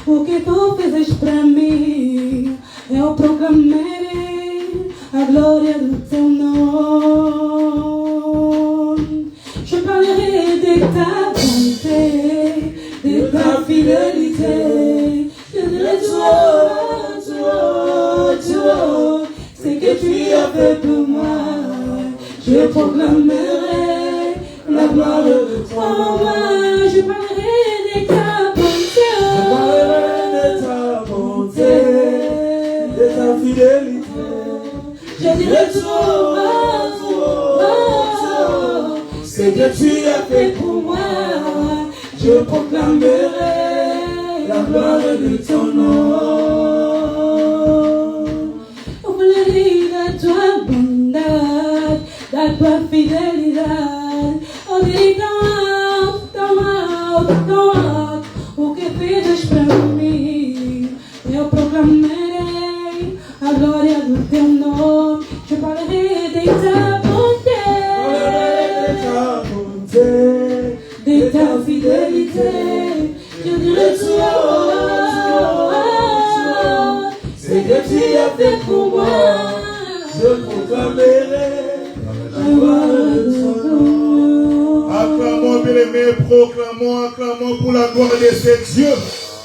O que tu fizes pra mim, eu proclamarei a glória do teu nome. Je parlerai de ta bonté, de ta fidélité. Je dirai toi, ce que tu as fait pour moi. Je proclamerai la gloire de ton nom. Je parlerai de ta bonté, de ta fidélité. Je dirai toi, ce que tu as fait pour moi. Je proclamerai la gloire de ton nom. On voulait dire de ta bondade, de ta fidélidade. On dit o que fizes pra mim, eu proclamarei a glória do teu nome. Je parlerai de ta bonté, de ta fidélité. Je dirai toi, ce que tu as fait pour moi. Je proclamerai la gloire de ton nom. Acclamons, bien-aimés, proclamons, acclamons pour la gloire de ce Dieu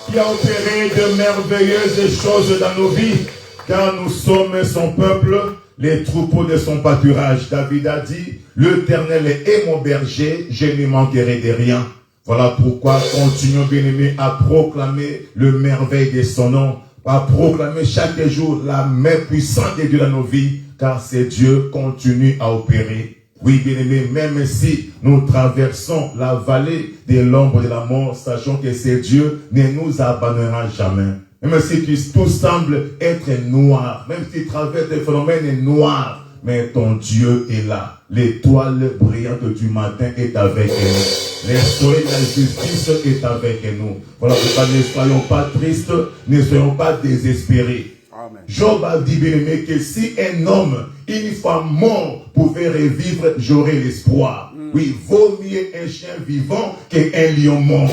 qui a opéré de merveilleuses choses dans nos vies, car nous sommes son peuple, les troupeaux de son pâturage. David a dit, l'Éternel est mon berger, je ne manquerai de rien. Voilà pourquoi continuons, bien-aimés, à proclamer le merveille de son nom, à proclamer chaque jour la main puissante de Dieu dans nos vies, car c'est Dieu continue à opérer. Oui, bien-aimés, même si nous traversons la vallée de l'ombre de la mort, sachant que c'est Dieu ne nous abandonnera jamais. Même si tout semble être noir, même si tu traverses des phénomènes noirs, mais ton Dieu est là. L'étoile brillante du matin est avec nous. Le soleil de la justice est avec nous. Voilà pourquoi ne soyons pas tristes, ne soyons pas désespérés. Amen. Job a dit, bien-aimé, que si un homme, une fois mort, pouvait revivre, j'aurais l'espoir. Oui, vaut mieux un chien vivant qu'un lion mort.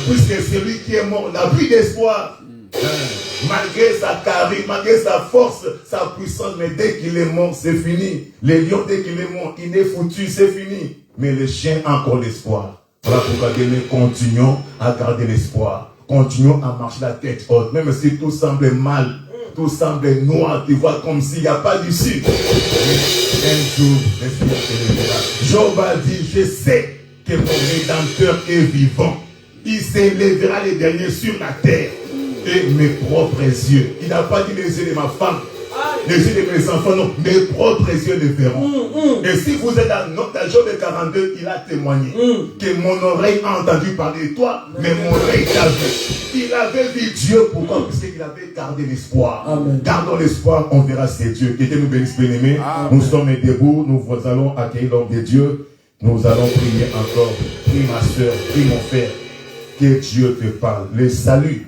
Puisque celui qui est mort n'a plus d'espoir. Malgré sa charisme, malgré sa force, sa puissance, mais dès qu'il est mort, c'est fini. Le lion, dès qu'il est mort, il est foutu, c'est fini. Mais le chien a encore l'espoir. Voilà pourquoi nous continuons à garder l'espoir. Continuons à marcher la tête haute, même si tout semble mal, tout semble noir, tu vois comme s'il n'y a pas d'issue. Un jour, Job a dit, je sais que mon Rédempteur est vivant. Il s'élèvera les derniers sur la terre. Et mes propres yeux. Il n'a pas dit les yeux de ma femme, les yeux de mes enfants, non. Mes propres yeux le verront. Et si vous êtes dans Job 42, il a témoigné que mon oreille a entendu parler de toi, mais mon oreille t'a vu. Il avait vu Dieu. Pourquoi? Parce qu'il avait gardé l'espoir. Gardons l'espoir, on verra c'est Dieu. Que Dieu nous bénisse, bien-aimés. Nous sommes debout, nous allons accueillir l'homme de Dieu. Nous allons prier encore. Prie ma soeur, prie mon frère. Que Dieu te parle. Le salut,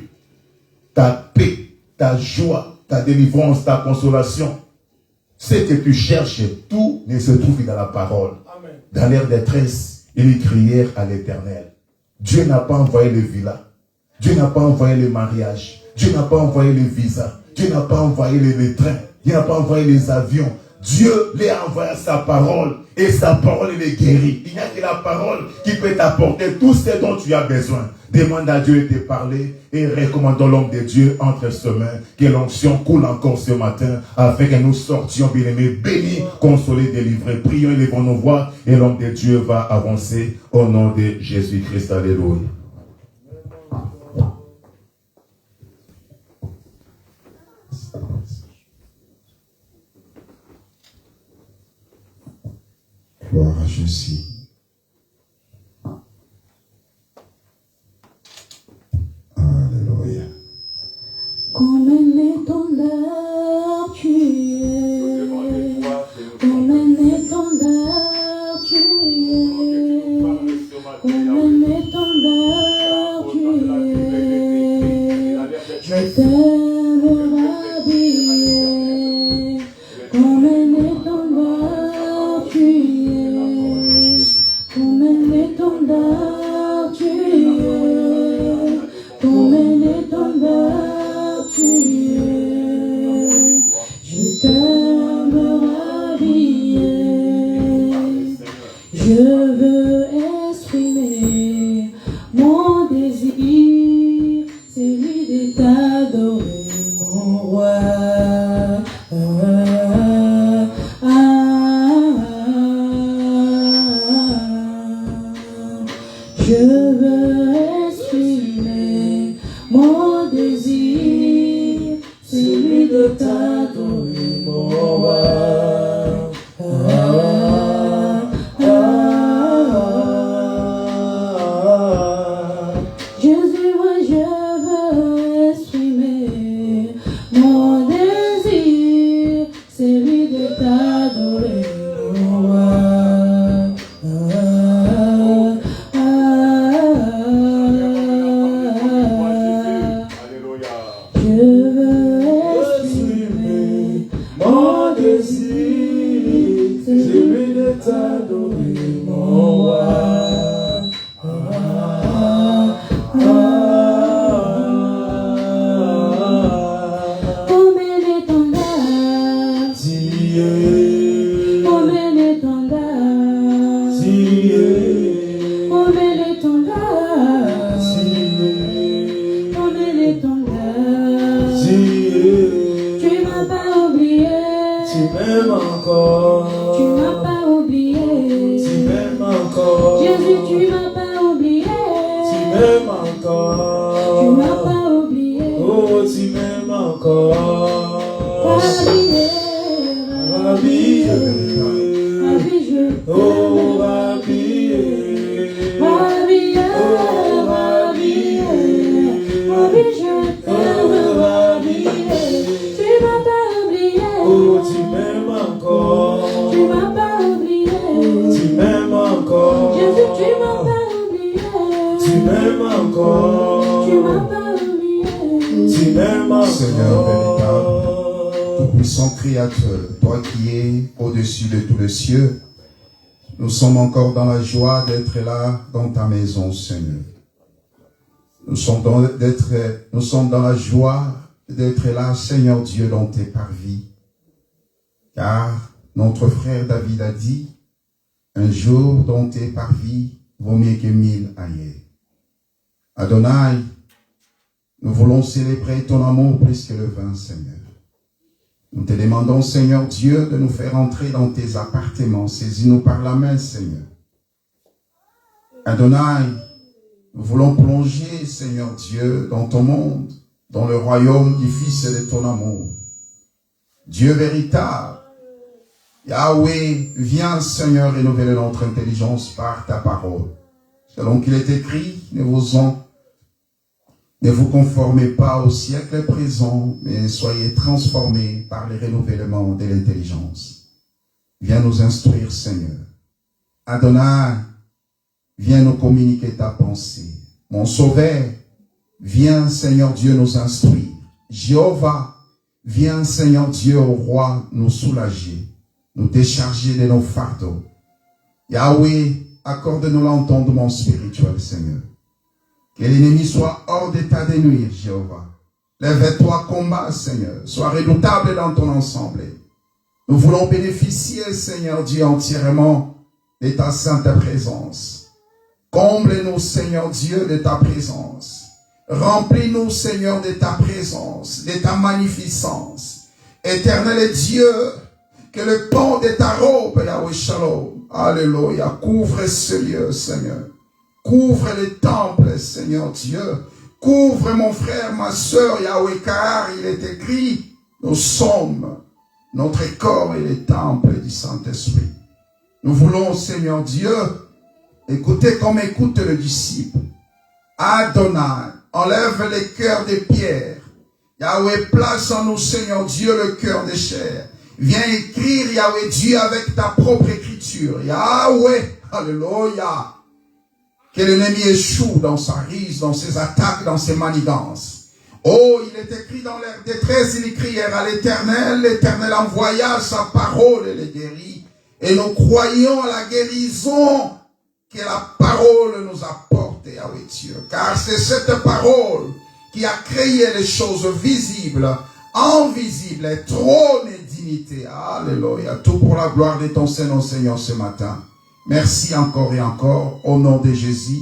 ta paix, ta joie, ta délivrance, ta consolation. Ce que tu cherches, tout ne se trouve dans la parole. Amen. Dans leur détresse, ils crièrent à l'Éternel. Dieu n'a pas envoyé les villas. Dieu n'a pas envoyé les mariages. Dieu n'a pas envoyé les visas. Dieu n'a pas envoyé les trains. Dieu n'a pas envoyé les avions. Dieu lui a envoyé sa parole. Et sa parole, elle est guérie. Il n'y a que la parole qui peut t'apporter tout ce dont tu as besoin. Demande à Dieu de te parler et recommandons l'homme de Dieu entre ses mains. Que l'onction coule encore ce matin afin que nous sortions bien-aimés, bénis, consolés, délivrés. Prions, élevons nos voix et l'homme de Dieu va avancer au nom de Jésus-Christ. Alléluia. Gloire à Jésus. Alléluia. Comme un étendard tu es, comme un étendard tu es, comme un étendard tu es, je t'aime rhabiller, comme un étendard tu es, l'étendard, tu es. Comme l'étendard, tu es. Je t'aime rhabiller. Je veux exprimer mon désir, celui de t'adorer, mon roi. Je veux exprimer mon désir, celui de t'adorer, mon roi. Jésus, moi je veux exprimer mon désir, celui de t'adorer, mon roi. Seigneur véritable, tout-puissant Créateur, toi qui es au-dessus de tous les cieux, nous sommes encore dans la joie d'être là dans ta maison, Seigneur. Nous sommes dans la joie d'être là, Seigneur Dieu, dans tes parvis. Car notre frère David a dit, un jour dans tes parvis vaut mieux que 1000 ailleurs. Adonai, nous voulons célébrer ton amour plus que le vin, Seigneur. Nous te demandons, Seigneur Dieu, de nous faire entrer dans tes appartements. Saisis-nous par la main, Seigneur. Adonai, nous voulons plonger, Seigneur Dieu, dans ton monde, dans le royaume du Fils et de ton amour. Dieu véritable, Yahweh, viens, Seigneur, renouveler notre intelligence par ta parole. Selon qu'il est écrit, ne vous conformez pas au siècle présent, mais soyez transformés par le renouvellement de l'intelligence. Viens nous instruire, Seigneur. Adonai, viens nous communiquer ta pensée. Mon Sauveur, viens, Seigneur Dieu, nous instruire. Jéhovah, viens, Seigneur Dieu, au roi, nous soulager, nous décharger de nos fardeaux. Yahweh, accorde-nous l'entendement spirituel, Seigneur. Que l'ennemi soit hors d'état de nuire, Jéhovah. Lève-toi, combat, Seigneur. Sois redoutable dans ton ensemble. Nous voulons bénéficier, Seigneur Dieu, entièrement de ta sainte présence. Comble-nous, Seigneur Dieu, de ta présence. Remplis-nous, Seigneur, de ta présence, de ta magnificence. Éternel Dieu, que le pan de ta robe, Yahweh Shalom, alléluia, couvre ce lieu, Seigneur. Couvre les temples, Seigneur Dieu. Couvre mon frère, ma soeur, Yahweh, car il est écrit, nous sommes, notre corps est le temple du Saint-Esprit. Nous voulons, Seigneur Dieu, écouter comme écoute le disciple. Adonai, enlève les cœurs de pierre. Yahweh, place en nous, Seigneur Dieu, le cœur de chair. Viens écrire, Yahweh Dieu, avec ta propre écriture. Yahweh, alléluia. Que l'ennemi échoue dans sa rise, dans ses attaques, dans ses manigances. Oh, il est écrit dans leur détresse, ils crièrent à l'Éternel. L'Éternel envoya sa parole et les guérit. Et nous croyons à la guérison que la parole nous apporte, Yahweh Dieu. Car c'est cette parole qui a créé les choses visibles, invisibles, et trône et dignité. Alléluia. Tout pour la gloire de ton Saint-Nom, Seigneur, ce matin. Merci encore et encore. Au nom de Jésus,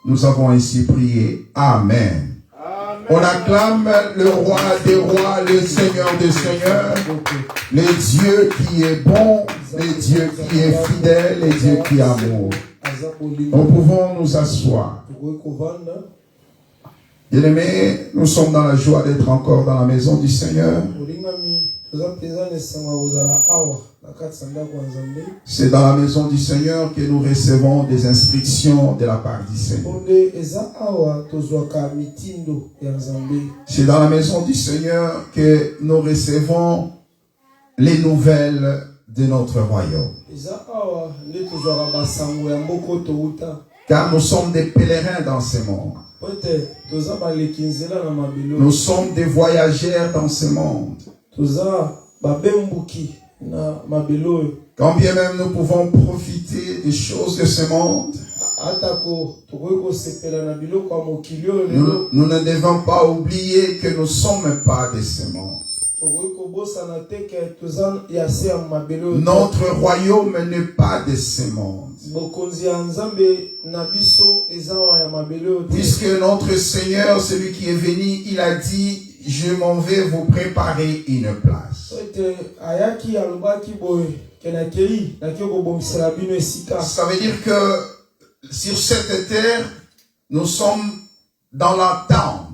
nous avons ainsi prié. Amen. Amen. On acclame le roi des rois, le Seigneur des seigneurs, le Dieu qui est bon, le Dieu qui est fidèle, le Dieu qui est amour. Nous pouvons nous asseoir. Bien-aimés, nous sommes dans la joie d'être encore dans la maison du Seigneur. C'est dans la maison du Seigneur que nous recevons des instructions de la part du Seigneur. C'est dans la maison du Seigneur que nous recevons les nouvelles de notre royaume. Car nous sommes des pèlerins dans ce monde. Nous sommes des voyageurs dans ce monde. Quand bien même nous pouvons profiter des choses de ce monde, nous ne devons pas oublier que nous ne sommes pas de ce monde. Notre royaume n'est pas de ce monde. Puisque notre Seigneur, celui qui est venu, il a dit, je m'en vais vous préparer une place. Ça veut dire que sur cette terre, nous sommes dans l'attente.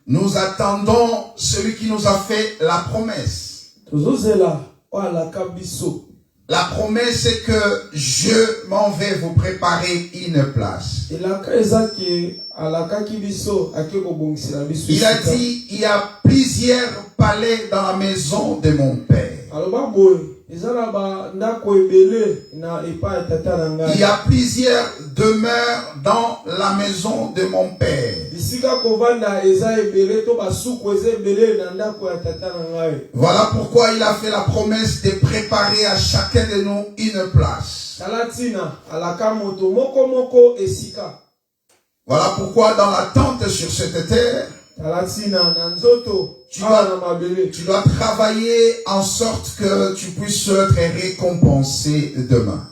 Nous attendons celui qui nous a fait la promesse. La promesse est que je m'en vais vous préparer une place. Il a dit, il y a plusieurs palais dans la maison de mon Père. Il y a plusieurs demeures dans la maison de mon Père. Voilà pourquoi il a fait la promesse de préparer à chacun de nous une place. Voilà pourquoi dans l'attente sur cette terre, tu dois travailler en sorte que tu puisses être récompensé demain.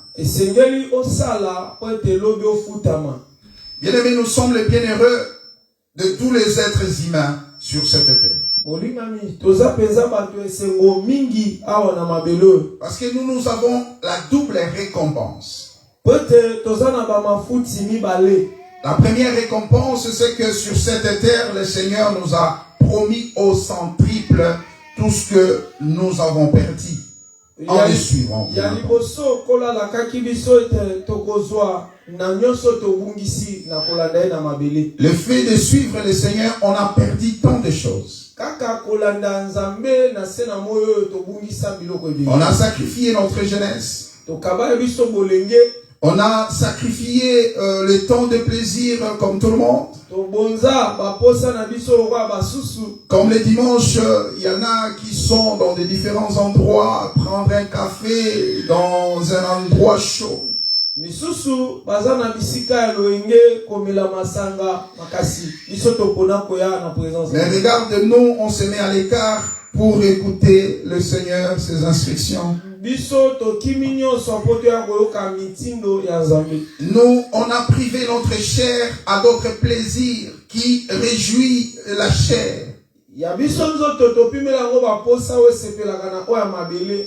Bien-aimés, nous sommes les bienheureux de tous les êtres humains sur cette terre. Parce que nous avons la double récompense. La première récompense, c'est que sur cette terre, le Seigneur nous a promis au centuple tout ce que nous avons perdu en les suivant. Le fait de suivre le Seigneur, on a perdu tant de choses. On a sacrifié notre jeunesse. On a sacrifié le temps de plaisir comme tout le monde. Comme les dimanches, il y en a qui sont dans des différents endroits, prendre un café dans un endroit chaud. Mais regarde, nous, on se met à l'écart pour écouter le Seigneur, ses instructions. Nous, on a privé notre chair à d'autres plaisirs qui réjouit la chair.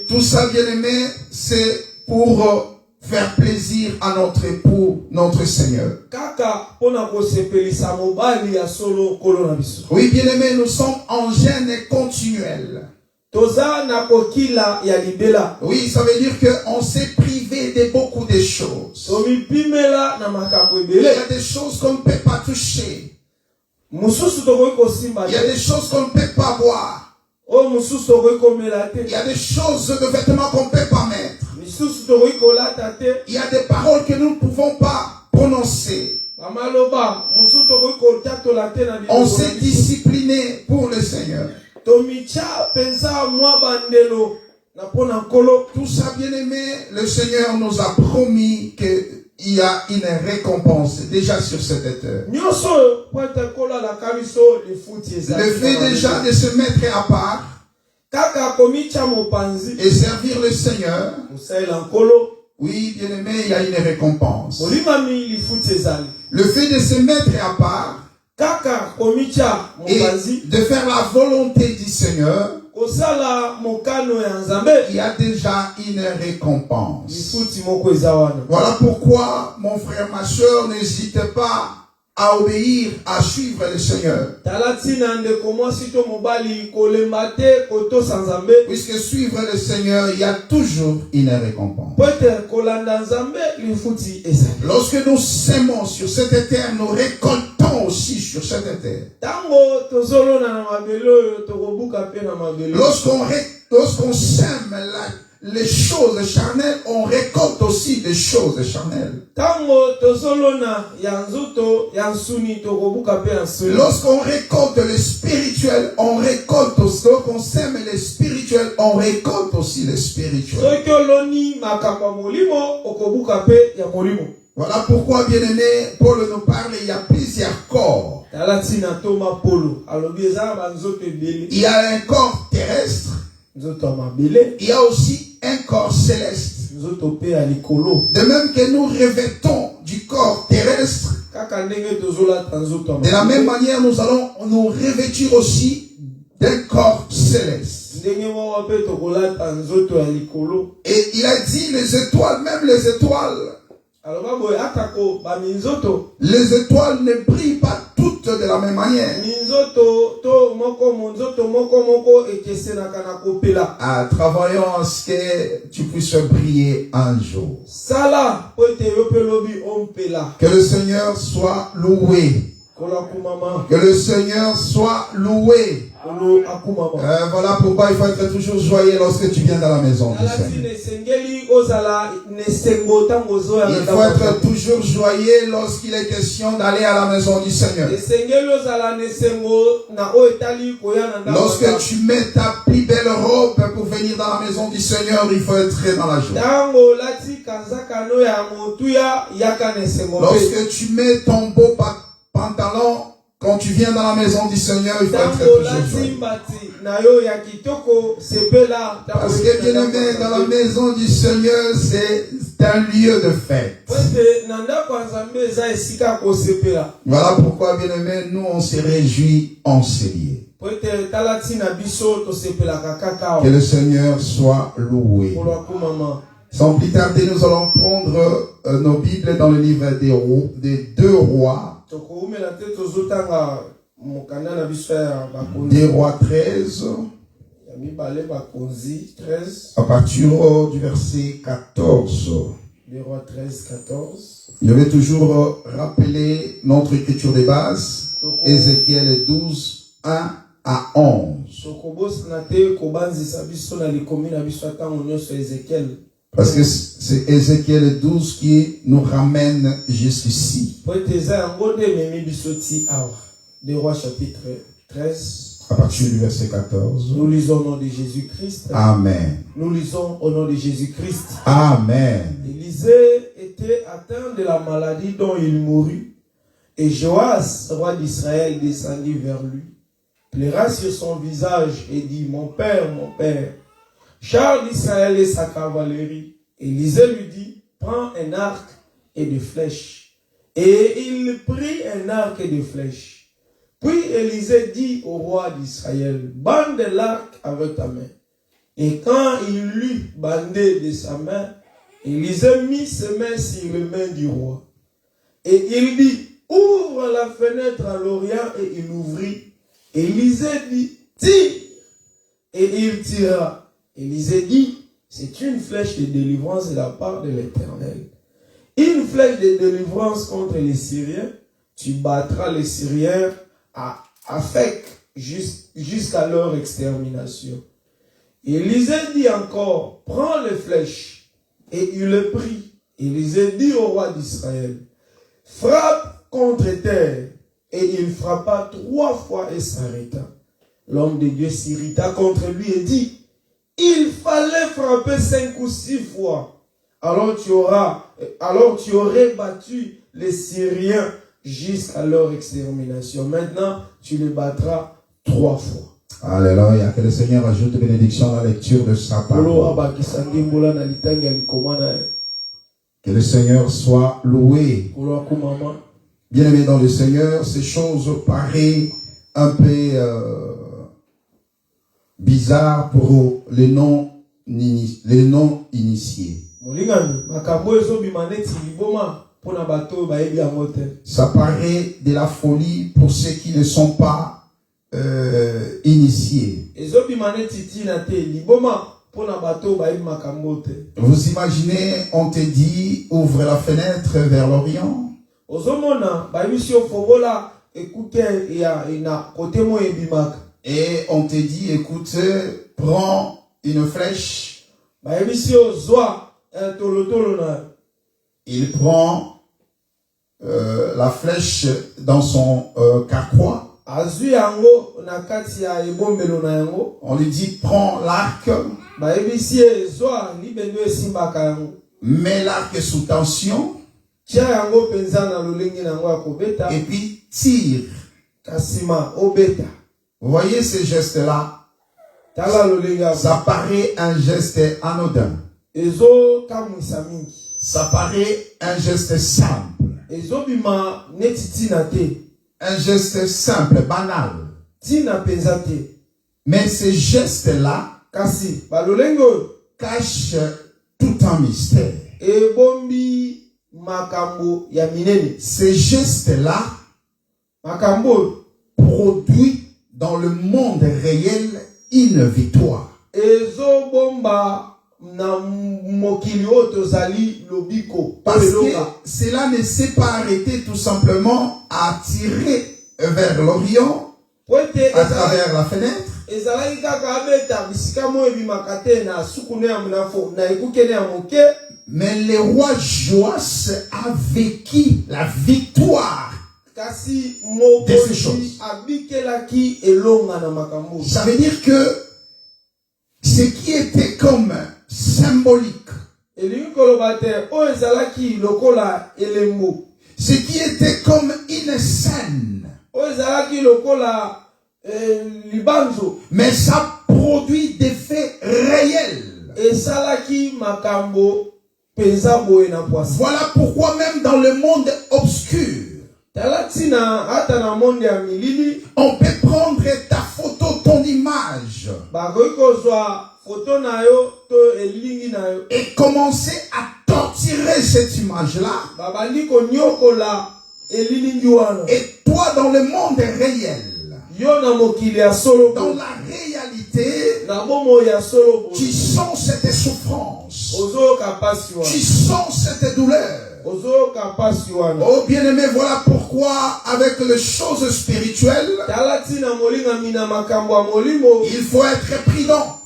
Tout ça, bien aimé, c'est pour faire plaisir à notre époux, notre Seigneur. Oui, bien aimé, nous sommes en jeûne continuel. Oui, ça veut dire qu'on s'est privé de beaucoup de choses. Il y a des choses qu'on ne peut pas toucher. Il y a des choses qu'on ne peut pas boire. Il y a des choses de vêtements qu'on ne peut pas mettre. Il y a des paroles que nous ne pouvons pas prononcer. On s'est discipliné pour le Seigneur. Tout ça, bien-aimé, le Seigneur nous a promis qu'il y a une récompense déjà sur cette terre. Le fait déjà de se mettre à part et servir le Seigneur, oui, bien-aimé, il y a une récompense. Le fait de se mettre à part et de faire la volonté du Seigneur, il y a déjà une récompense. Voilà pourquoi, mon frère, ma soeur, n'hésitez pas à obéir, à suivre le Seigneur. Puisque suivre le Seigneur, il y a toujours une récompense. Lorsque nous sèmons sur cette terre, nous récoltons aussi sur cette terre. Lorsqu'on sème les choses charnelles, on récolte aussi des choses charnelles. Lorsqu'on récolte le spirituel, on récolte aussi. Lorsqu'on sème les spirituels, on récolte aussi les spirituels. Voilà pourquoi, bien-aimé, Paul nous parle, il y a plusieurs corps. Il y a un corps terrestre. Il y a aussi un corps céleste. De même que nous revêtons du corps terrestre, de la même manière nous allons nous revêtir aussi d'un corps céleste. Et il a dit les étoiles, même les étoiles. Les étoiles ne brillent pas toutes de la même manière. Travaillons à ce que tu puisses briller un jour. Que le Seigneur soit loué. Que le Seigneur soit loué. Voilà pourquoi il faut être toujours joyeux lorsque tu viens dans la maison du Seigneur. Il faut être toujours joyeux lorsqu'il est question d'aller à la maison du Seigneur. Lorsque tu mets ta plus belle robe pour venir dans la maison du Seigneur, il faut être dans la joie. Lorsque tu mets ton beau pantalon, quand tu viens dans la maison du Seigneur, il faut être toujours joyeux. Parce que, bien aimé, dans la maison du Seigneur, c'est un lieu de fête. Voilà pourquoi, bien aimé, nous on se réjouit en ces lieux. Que le Seigneur soit loué. Sans plus tarder, nous allons prendre nos Bibles dans le livre des 2 Rois. 2 Rois 13. À partir du verset 14. 2 Rois 13, 14. Je vais toujours rappeler notre écriture de base. Ézéchiel 12, 1 à 11. Parce que c'est Ézéchiel 12 qui nous ramène jusqu'ici. 2 Rois chapitre 13. À partir du verset 14. Nous lisons au nom de Jésus-Christ. Amen. Nous lisons au nom de Jésus-Christ. Amen. Élisée était atteint de la maladie dont il mourut. Et Joas, roi d'Israël, descendit vers lui, pleura sur son visage et dit, mon père, Charles d'Israël et sa cavalerie. Élisée lui dit, prends un arc et des flèches. Et il prit un arc et des flèches. Puis Élisée dit au roi d'Israël, bande l'arc avec ta main. Et quand il l'eut bandé de sa main, Élisée mit ses mains sur les mains du roi. Et il dit, ouvre la fenêtre à l'Orient, et il ouvrit. Élisée dit, tire. Et il tira. Élisée dit, c'est une flèche de délivrance de la part de l'Éternel. Une flèche de délivrance contre les Syriens. Tu battras les Syriens à Afek jusqu'à leur extermination. Élisée dit encore, prends les flèches. Et il le prit. Élisée dit au roi d'Israël, frappe contre terre. Et il frappa 3 fois et s'arrêta. L'homme de Dieu s'irrita contre lui et dit, Il fallait frapper 5 ou 6 fois. Alors tu aurais battu les Syriens jusqu'à leur extermination. Maintenant, tu les battras 3 fois. Alléluia. Que le Seigneur ajoute bénédiction à la lecture de sa parole. Que le Seigneur soit loué. Bien-aimés dans le Seigneur, ces choses paraissent un peu bizarres pour les non-initiés. Ça paraît de la folie pour ceux qui ne sont pas initiés. Vous imaginez, on te dit, ouvre la fenêtre vers l'Orient. Et on te dit, écoute, prends une flèche. Il prend la flèche dans son carquois. On lui dit, prends l'arc. Mets l'arc sous tension. Et puis tire. Vous voyez ce geste-là? Ça paraît un geste anodin. Ça paraît un geste simple. Un geste simple, banal. Mais ce geste-là cache tout un mystère. Ce geste-là produit dans le monde réel une victoire. Parce que cela ne s'est pas arrêté tout simplement à tirer vers l'Orient à travers la fenêtre. Mais le roi Joas a vécu la victoire de ces choses. Ça veut dire que ce qui était comme symbolique, ce qui était comme une scène, mais ça produit des faits réels. Voilà pourquoi même dans le monde obscur, on peut prendre ta photo, ton image, et commencer à torturer cette image-là. Et toi, dans le monde réel, dans la réalité, tu sens cette souffrance, tu sens cette douleur. Oh bien-aimé, voilà pourquoi avec les choses spirituelles, il faut être prudent.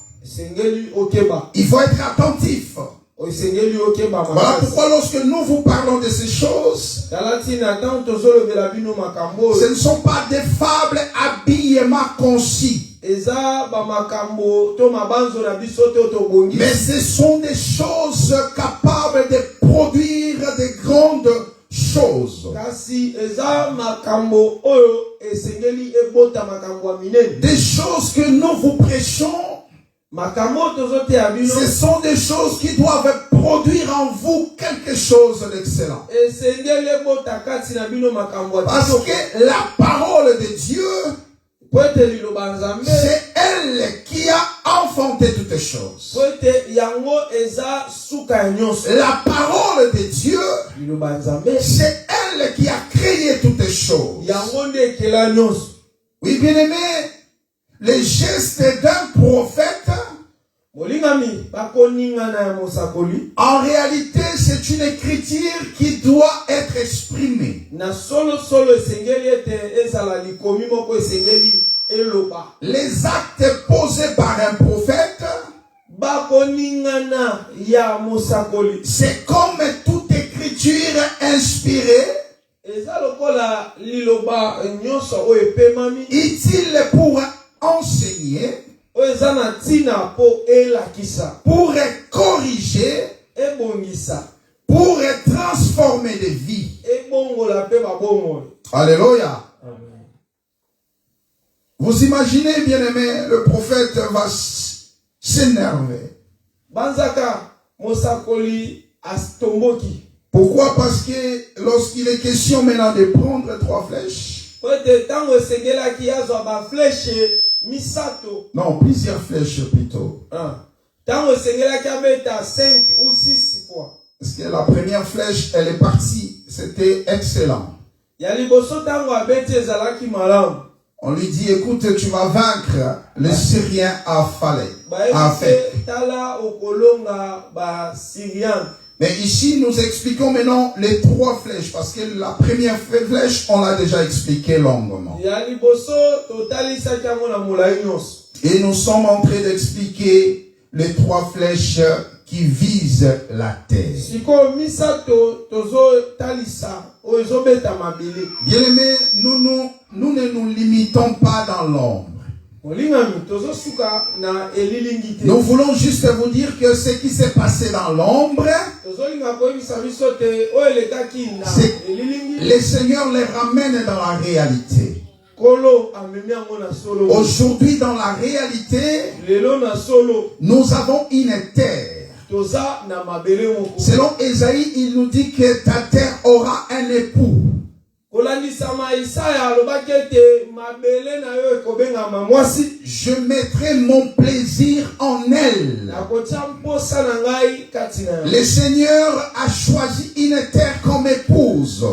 Il faut être attentif. Voilà pourquoi lorsque nous vous parlons de ces choses, ce ne sont pas des fables habillement concis, mais ce sont des choses capables de produire de grandes choses. Des choses que nous vous prêchons, ce sont des choses qui doivent produire en vous quelque chose d'excellent. Parce que la parole de Dieu, c'est elle qui a enfanté toutes choses. La parole de Dieu, c'est elle qui a créé toutes choses. Oui, bien aimé, les gestes d'un prophète, en réalité, c'est une écriture qui doit être exprimée. Les actes posés par un prophète, c'est comme toute écriture inspirée, utile pour enseigner, pour corriger, pour transformer des vies. Alléluia. Amen. Vous imaginez, bien-aimé, le prophète va s'énerver. Banzaka mosakoli astomboki. Pourquoi? Parce que lorsqu'il est question maintenant de prendre 3 flèches, non, plusieurs flèches plutôt. Parce que la première flèche, elle est partie, c'était excellent. On lui dit, écoute, tu vas vaincre les Syriens à Afek. Mais ici, nous expliquons maintenant les 3 flèches, parce que la première flèche, on l'a déjà expliqué longuement. Et nous sommes en train d'expliquer les 3 flèches qui visent la terre. Bien-aimés, nous ne nous limitons pas dans l'ombre. Nous voulons juste vous dire que ce qui s'est passé dans l'ombre, le Seigneur les ramène dans la réalité. Aujourd'hui, dans la réalité, nous avons une terre. Selon Ésaïe, il nous dit que ta terre aura un époux. Je mettrai mon plaisir en elle. Le Seigneur a choisi une terre comme épouse.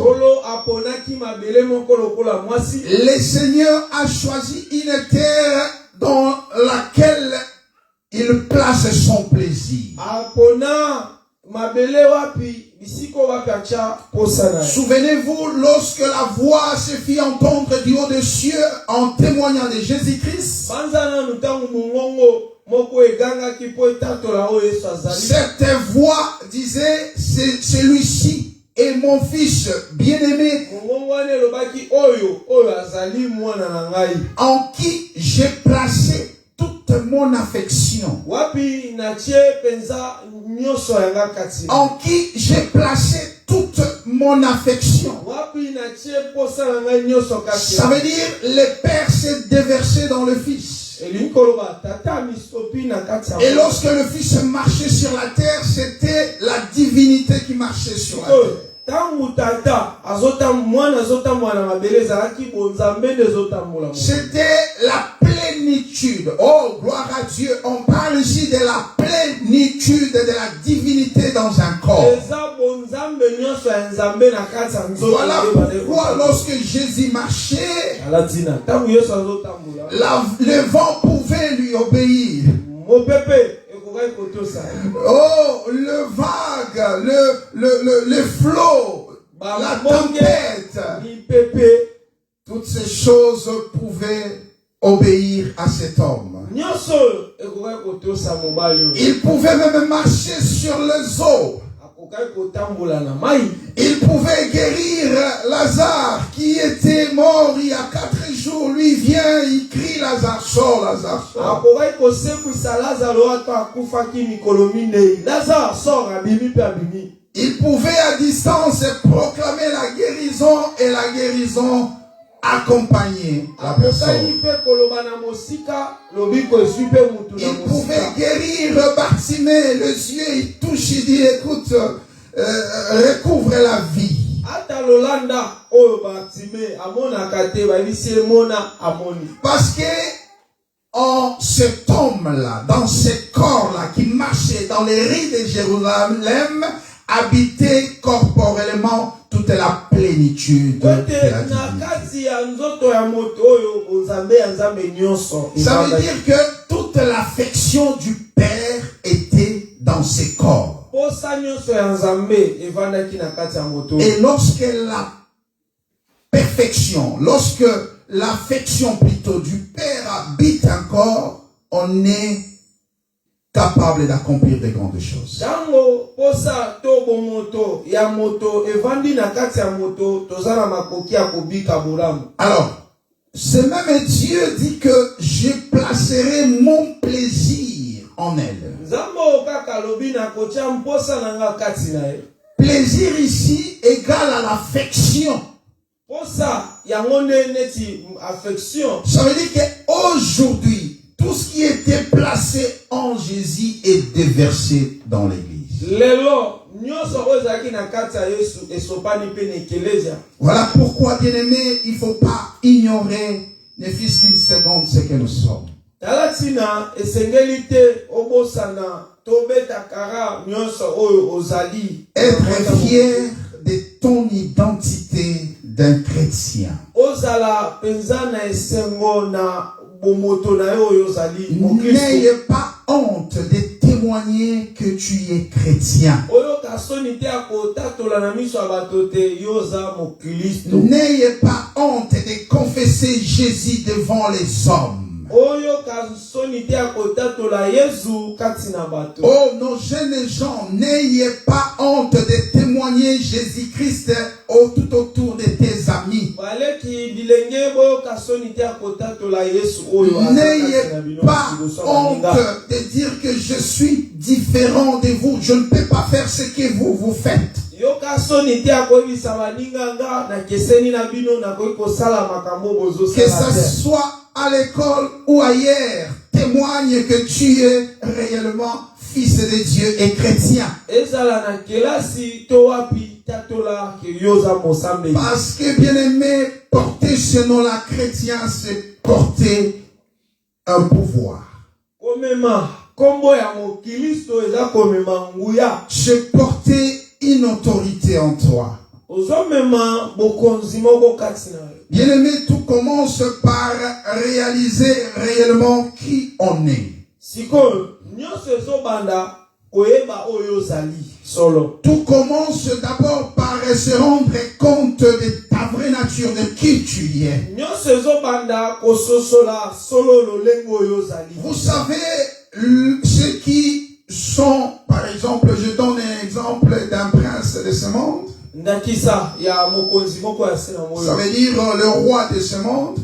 Le Seigneur a choisi une terre dans laquelle il place son plaisir. Souvenez-vous, lorsque la voix se fit entendre du haut des cieux en témoignant de Jésus-Christ, cette voix disait, c'est celui-ci est mon fils bien-aimé, en qui j'ai placé toute mon affection, en qui j'ai placé toute mon affection. Ça veut dire le Père s'est déversé dans le Fils. Et lorsque le Fils marchait sur la terre, c'était la divinité qui marchait sur la terre. C'était la plénitude. Oh, gloire à Dieu. On parle ici de la plénitude de la divinité dans un corps. Voilà pourquoi lorsque Jésus marchait, le vent pouvait lui obéir. Oh, le vague, le flot, la tempête, toutes ces choses pouvaient obéir à cet homme. Il pouvait même marcher sur les eaux. Il pouvait guérir Lazare qui était mort il y a 4 jours. Lui vient, il crie, Lazare sort, Lazare sort. Il pouvait à distance proclamer la guérison et la guérison accompagner la personne. Il pouvait guérir Bartimée, les yeux, il touche, il dit, écoute, recouvre la vie. Parce que en cet homme-là, dans ce corps-là, qui marchait dans les rues de Jérusalem, habitait corporellement toute la plénitude de la divinité. Ça veut dire que toute l'affection du Père était dans ce corps. Et lorsque la perfection, lorsque l'affection plutôt du Père habite un corps, on est capable d'accomplir de grandes choses. Alors, Ce même Dieu dit que je placerai mon plaisir en elle. Plaisir ici égale à l'affection. Ça veut dire qu'aujourd'hui, tout ce qui était placé en Jésus est déversé dans l'église. Voilà pourquoi, bien-aimé, il ne faut pas ignorer, ne fût-ce qu'une seconde, ce que nous sommes. Être fier de ton identité d'un chrétien. N'ayez pas honte de témoigner que tu es chrétien. N'ayez pas honte de confesser Jésus devant les hommes. Oh, nos jeunes gens, n'ayez pas honte de témoigner Jésus-Christ tout autour de tes amis. N'ayez pas honte de dire que je suis différent de vous. Je ne peux pas faire ce que vous faites. Que ça soit à l'école ou ailleurs, témoigne que tu es réellement fils de Dieu et chrétien. Parce que, bien aimé, porter ce nom-là chrétien, c'est porter un pouvoir. C'est porter une autorité en toi. Bien-aimé, tout commence par réaliser réellement qui on est. Tout commence d'abord par se rendre compte de ta vraie nature, de qui tu es. Vous savez, ceux qui sont, par exemple, je donne un exemple d'un prince de ce monde. Ça veut dire le roi de ce monde.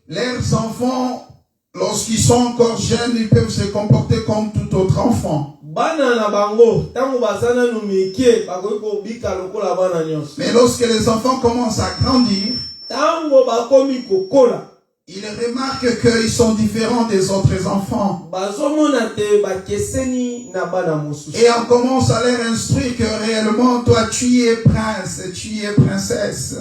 Leurs enfants, lorsqu'ils sont encore jeunes, ils peuvent se comporter comme tout autre enfant. Mais lorsque les enfants commencent à grandir, ils remarquent qu'ils sont différents des autres enfants. Et on commence à leur instruire que réellement, toi, tu es prince, tu es princesse.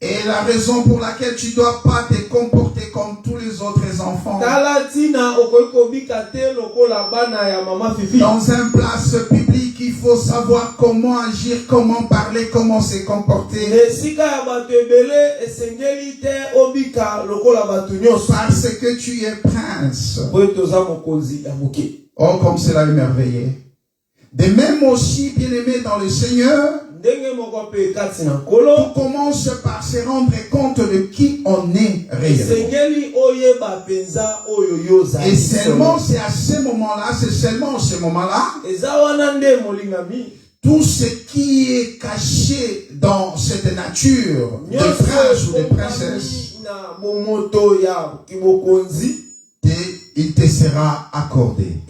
Et la raison pour laquelle tu ne dois pas te comporter comme tous les autres enfants. Dans un place publique, il faut savoir comment agir, comment parler, comment se comporter. Parce que tu es prince. Oh, comme cela est merveilleux. De même aussi, bien-aimé dans le Seigneur, on commence par se rendre compte de qui on est réellement. Et seulement c'est à ce moment-là, tout ce qui est caché dans cette nature de prince ou de princesse, il te sera accordé.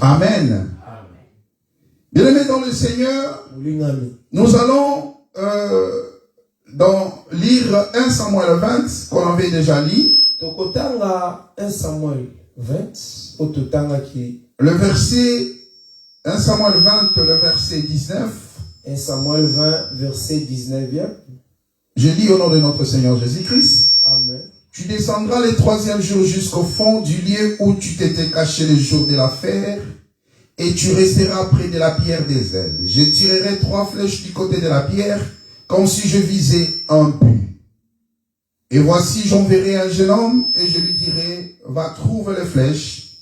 Amen. Bien-aimés dans le Seigneur, nous allons lire 1 Samuel 20 qu'on avait déjà lu. Le verset 1 Samuel 20, le verset 19. 1 Samuel 20, verset 19. Je lis au nom de notre Seigneur Jésus-Christ. Amen. Tu descendras le 3e jour jusqu'au fond du lieu où tu t'étais caché le jour de l'affaire. Et tu resteras près de la pierre des ailes. Je tirerai 3 flèches du côté de la pierre, comme si je visais un but. Et voici, j'enverrai un jeune homme, et je lui dirai, va trouver les flèches.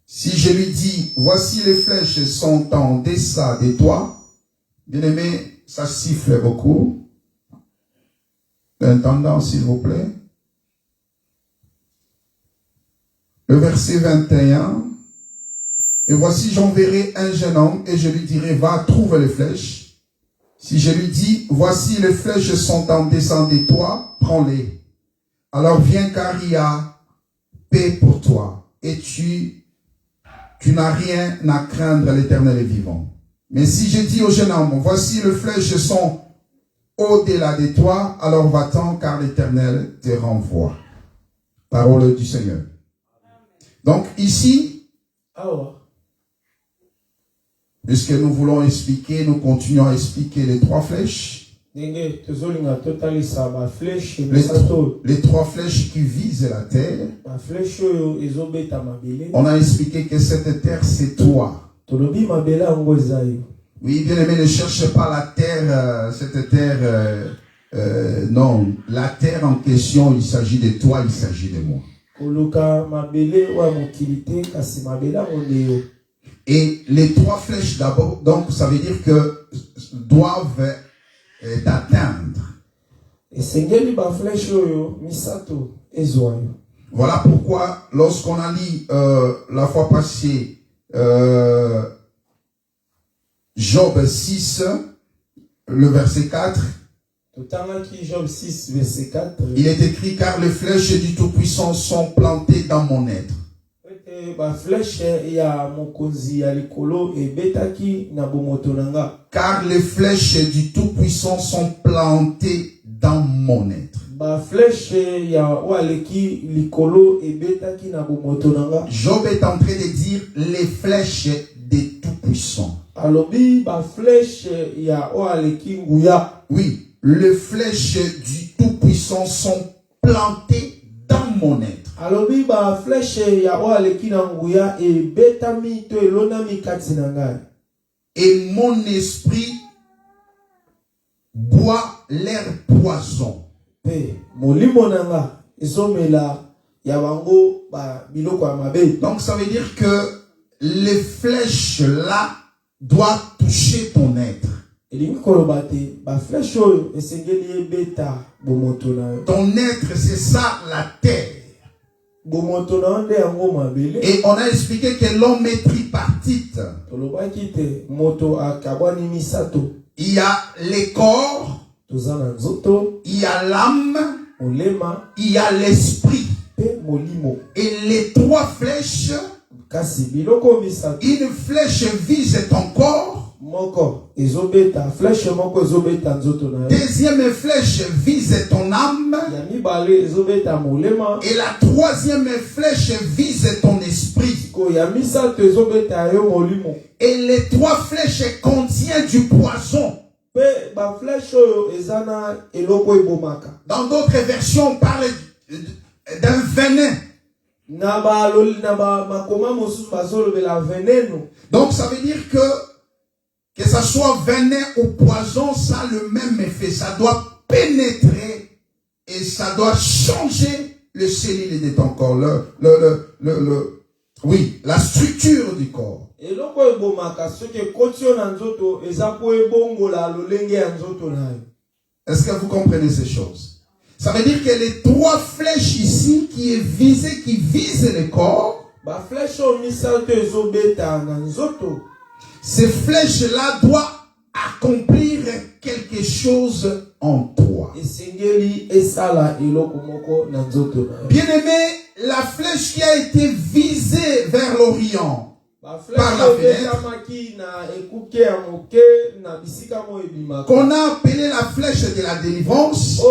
Si je lui dis, voici les flèches sont en deçà de toi, bien aimé, ça siffle beaucoup. L'intendant, s'il vous plaît. Le verset 21. Et voici, j'enverrai un jeune homme et je lui dirai, va, trouve les flèches. Si je lui dis, voici les flèches sont en descente de toi, prends-les. Alors viens car il y a paix pour toi et tu n'as rien à craindre, l'Éternel est vivant. Mais si je dis au jeune homme, voici les flèches sont au-delà de toi, alors va-t'en car l'Éternel te renvoie. Parole du Seigneur. Donc ici, puisque nous voulons expliquer, nous continuons à expliquer les 3 flèches. Les 3 flèches qui visent la terre. On a expliqué que cette terre, c'est toi. Oui, bien aimé, ne cherche pas la terre, cette terre. Non, la terre en question, il s'agit de toi, il s'agit de moi. Et les 3 flèches d'abord, donc ça veut dire que doivent t'atteindre. Voilà pourquoi lorsqu'on a lu la fois passée Job 6, le verset 4, il est écrit car les flèches du Tout-Puissant sont plantées dans mon être. Car les flèches du Tout-Puissant sont plantées dans mon être. Job est en train de dire les flèches des Tout-Puissants. Oui, les flèches du Tout-Puissant sont plantées dans mon être. Et mon esprit boit leur poison. Donc ça veut dire que les flèches là doivent toucher ton être. Ton être, c'est ça la terre. Et on a expliqué que l'homme est tripartite. Il y a les corps, il y a l'âme, il y a l'esprit. Et les 3 flèches, une flèche vise ton corps. Deuxième flèche vise ton âme. Et la 3e flèche vise ton esprit. Et les 3 flèches contiennent du poison. Dans d'autres versions, on parle d'un venin. Donc ça veut dire que ça soit venin ou poison, ça a le même effet. Ça doit pénétrer et ça doit changer le cellule de ton corps, oui, la structure du corps. Est-ce que vous comprenez ces choses? Ça veut dire que les 3 flèches ici qui visent le corps, ces flèches-là doivent accomplir quelque chose en toi. Bien-aimé, la flèche qui a été visée vers l'Orient par la fenêtre, qu'on a appelé la flèche de la délivrance,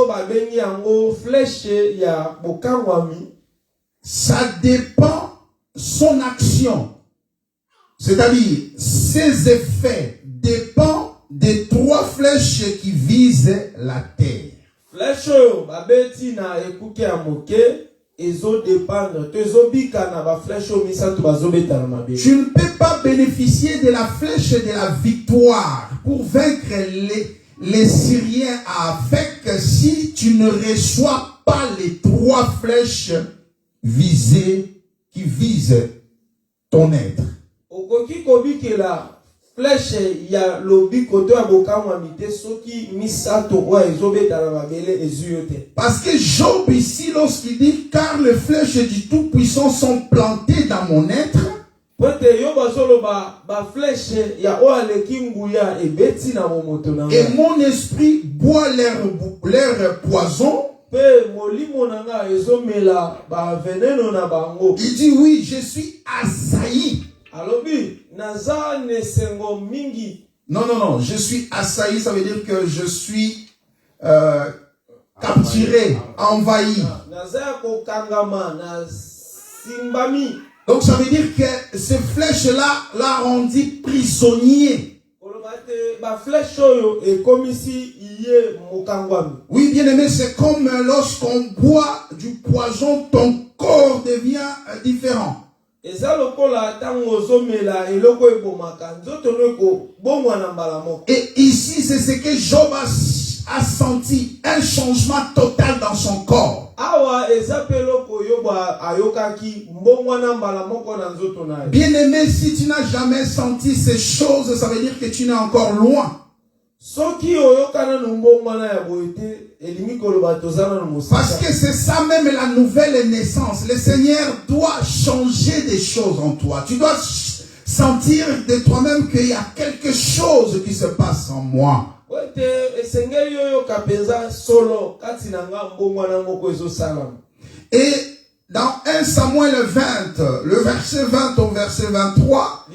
ça dépend son action. C'est-à-dire, ses effets dépendent des 3 flèches qui visent la terre. Tu ne peux pas bénéficier de la flèche de la victoire pour vaincre les Syriens avec si tu ne reçois pas les 3 flèches visées qui visent ton être. Parce que Job ici, lorsqu'il dit car les flèches du Tout-Puissant sont plantées dans mon être, Pwete yo basolo ba flèche ya o aleki nguya ebeti na momoto na Et nga. mon esprit boit leur poison. Pe molimo na nga ezomela ba veneno na bango. Il dit oui, je suis assailli. Alobi naza nesengo mingi. Non, je suis assailli, ça veut dire que je suis capturé, envahi. Naza kokangama na simbami. Donc ça veut dire que ces flèches-là l'a rendu prisonnier. Ba flèche oyo ekomisi iye mokangwami. Oui, bien-aimé, c'est comme lorsqu'on boit du poison, ton corps devient différent. Eza lokola tango ozomela eloko ebomaka nzoto neko bomwa na mbala moko. Et ici, c'est ce que Job a senti, un changement total dans son corps. Awa eza pe loko yoba ayokaki mbongwa na mbala moko na nzoto naye. Bien-aimé, si tu n'as jamais senti ces choses, ça veut dire que tu n'es encore loin. Soki oyokana no mbongwa na ya boite elimi koloba tozana no mosika. Parce que c'est ça même la nouvelle naissance. Le Seigneur doit changer des choses en toi. Tu dois sentir de toi-même qu'il y a quelque chose qui se passe en moi. Et dans 1 Samuel 20, le verset 20 au verset 23,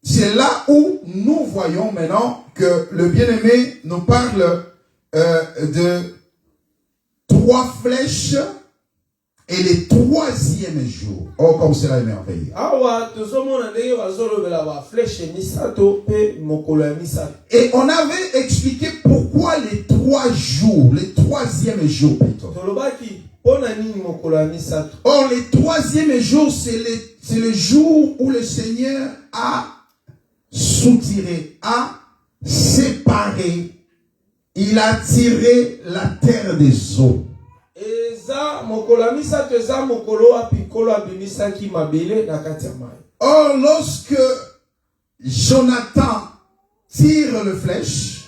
c'est là où nous voyons maintenant que le bien-aimé nous parle de 3 flèches et le 3e jour. Oh, comme cela est merveilleux. Et on avait expliqué pourquoi les 3 jours, le 3e jour plutôt. Or, le 3e jour, c'est le jour où le Seigneur a soutiré, a séparé, il a tiré la terre des eaux. Or, lorsque Jonathan tire le flèche,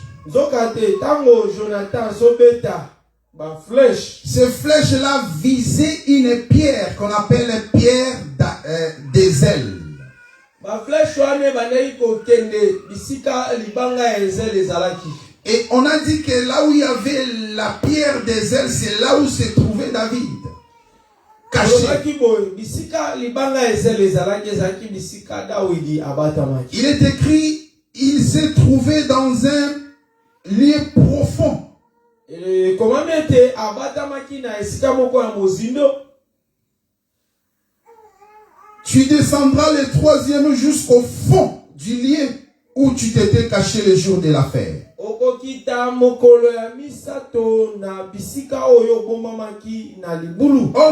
ces flèches-là visaient une pierre qu'on appelle pierre des ailes. Et on a dit que là où il y avait la pierre des ailes, c'est là où se trouvait David. Caché. Il est écrit, il s'est trouvé dans un lieu profond. Tu descendras le 3e jusqu'au fond du lieu où tu t'étais caché le jour de l'affaire. Or,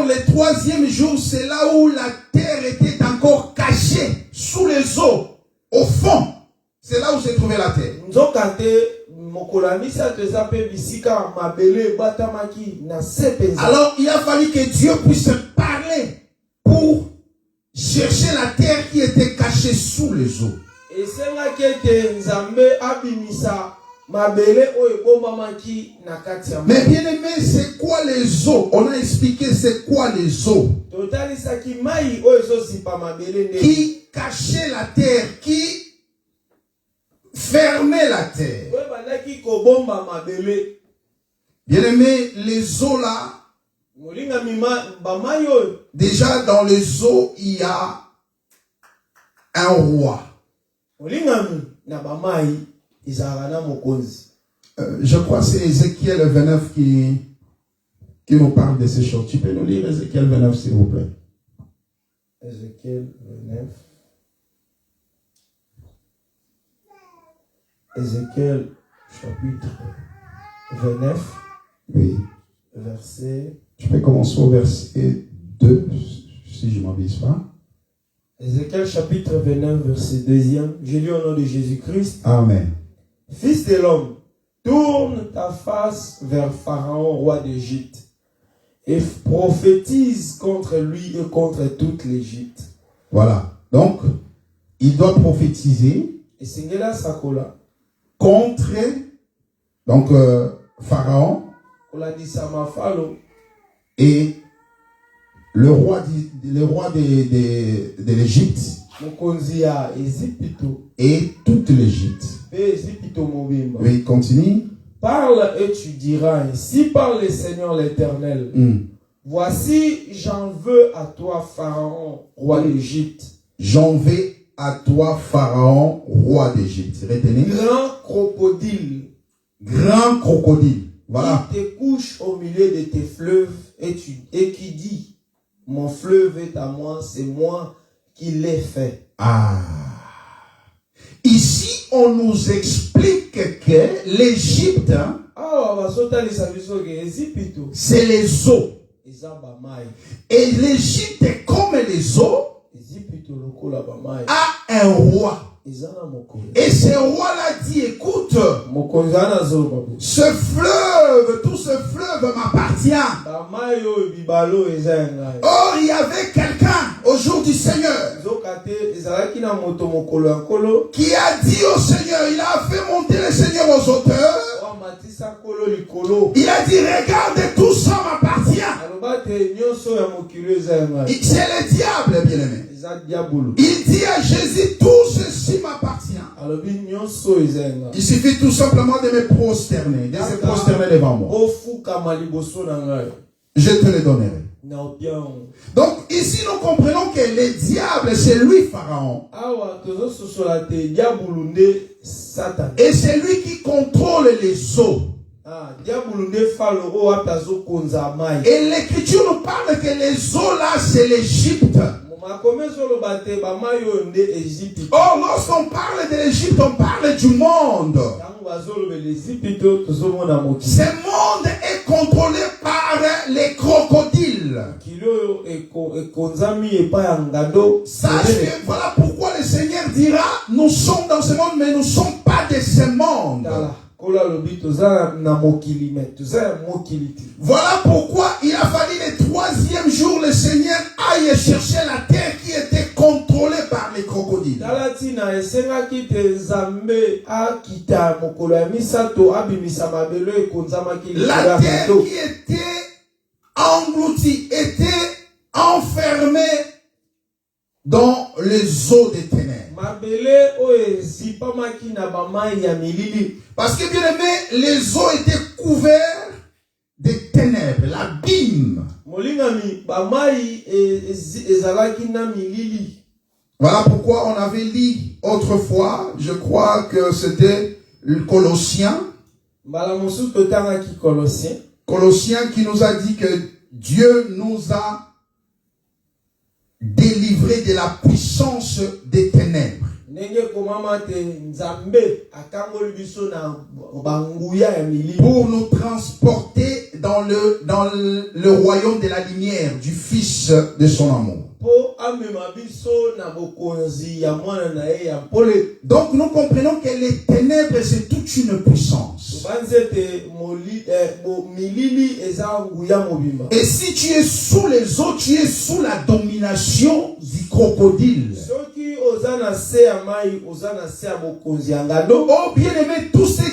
le 3e jour, c'est là où la terre était encore cachée sous les eaux, au fond. C'est là où se trouvait la terre. Alors, il a fallu que Dieu puisse parler pour chercher la terre qui était cachée sous les eaux. Mais bien aimé, c'est quoi les eaux? On a expliqué c'est quoi les eaux qui cachaient la terre, qui fermaient la terre. Bien aimé, les eaux là, déjà dans les eaux il y a un roi. Je crois que c'est Ézéchiel 29 qui nous parle de ces choses. Tu peux nous lire Ézéchiel 29 s'il vous plaît. Ézéchiel 29. Ézéchiel chapitre 29. Oui. Verset. Tu peux commencer au verset 2 si je ne m'abuse pas. Ézéchiel chapitre 29 verset 2e. Je lis au nom de Jésus-Christ. Amen. Fils de l'homme, tourne ta face vers Pharaon, roi d'Égypte, et prophétise contre lui et contre toute l'Égypte. Voilà. Donc, il doit prophétiser contre Pharaon et le roi de l'Égypte et toute l'Égypte. Oui, continue. Parle et tu diras ainsi par le Seigneur l'Éternel. Voici, j'en veux à toi, Pharaon, roi d'Égypte. J'en veux à toi, Pharaon, roi d'Égypte. Retenez. Grand crocodile. Grand crocodile. Voilà. Qui te couche au milieu de tes fleuves et qui dit, mon fleuve est à moi, c'est moi qui l'ai fait. Ah. Ici, on nous explique que l'Égypte, c'est les eaux. Et l'Égypte, comme les eaux, a un roi. Et ce roi-là dit, écoute, ce fleuve, tout ce fleuve m'appartient. Or, il y avait quelqu'un au jour du Seigneur qui a dit au Seigneur, il a fait monter le Seigneur aux hauteurs. Il a dit, regarde, tout ça m'appartient. C'est le diable, bien aimé. Il dit à Jésus, tout ceci m'appartient. Il suffit tout simplement de me prosterner, de se prosterner devant moi. Je te le donnerai. Donc ici nous comprenons que le diable c'est lui Pharaon. Et c'est lui qui contrôle les eaux. Et l'écriture nous parle que les eaux là c'est l'Égypte. Or, lorsqu'on parle de l'Égypte, on parle du monde. Ce monde est contrôlé par les crocodiles. Sache que voilà pourquoi le Seigneur dira, nous sommes dans ce monde, mais nous ne sommes pas de ce monde. Voilà pourquoi il a fallu le troisième jour, le Seigneur aille chercher la terre qui était contrôlée par les crocodiles. La terre qui était engloutie, était enfermée dans les eaux des ténèbres. Parce que bien aimé, les eaux étaient couvertes de ténèbres, l'abîme. Voilà pourquoi on avait lu autrefois, je crois que c'était le Colossiens. Colossiens qui nous a dit que Dieu nous a délivrés de la puissance des ténèbres. Pour nous transporter dans le royaume de la lumière du Fils de son amour. Donc nous comprenons que les ténèbres c'est toute une puissance. Et si tu es sous les eaux, tu es sous la domination du crocodile. Oh bien aimé, tous ceux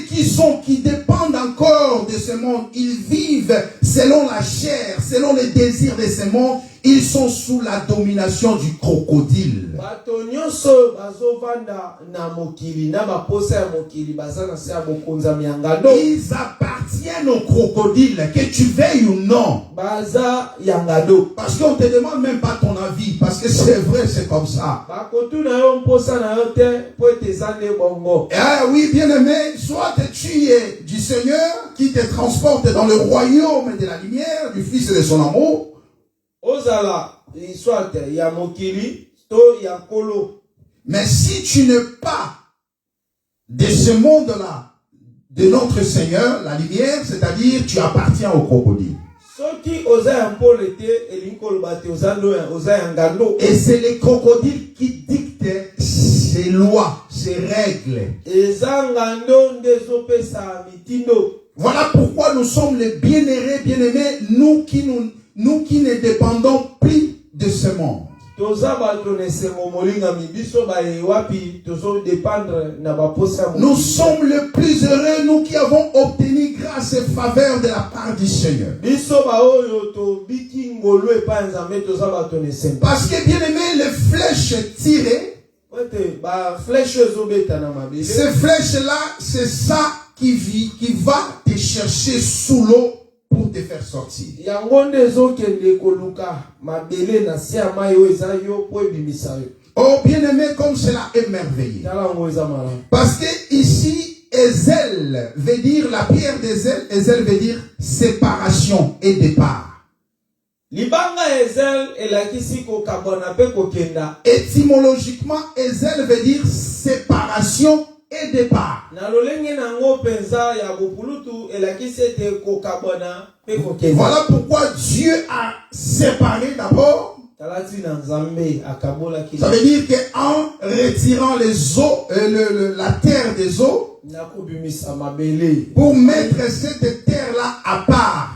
qui dépendent encore de ce monde, ils vivent selon la chair, selon les désirs de ce monde, ils sont sous la domination du crocodile. Ils appartiennent au crocodile, que tu veilles ou non. Parce qu'on te demande même pas ton avis, parce que c'est vrai, c'est comme ça. Ah oui, bien aimé, soit tu es du Seigneur qui te transporte dans le royaume de la lumière, du Fils de son amour. Mais si tu n'es pas de ce monde-là, de notre Seigneur, la lumière, c'est-à-dire tu appartiens au crocodile. Et c'est les crocodiles qui dictent ces lois, ces règles. Voilà pourquoi nous sommes les bien-aimés, nous qui ne dépendons plus de ce monde. Nous sommes les plus heureux, nous qui avons obtenu grâce et faveur de la part du Seigneur. Parce que bien aimé, les flèches tirées, ces flèches-là, c'est ça qui va te chercher sous l'eau pour te faire sortir. Oh bien-aimé, comme cela est merveilleux. Parce que ici, Ezel veut dire, la pierre d'Ezel, Ezel veut dire séparation et départ. Étymologiquement, Ezel veut dire séparation et départ. Voilà pourquoi Dieu a séparé d'abord. Ça veut dire qu'en retirant les eaux, la terre des eaux, pour mettre cette terre-là à part,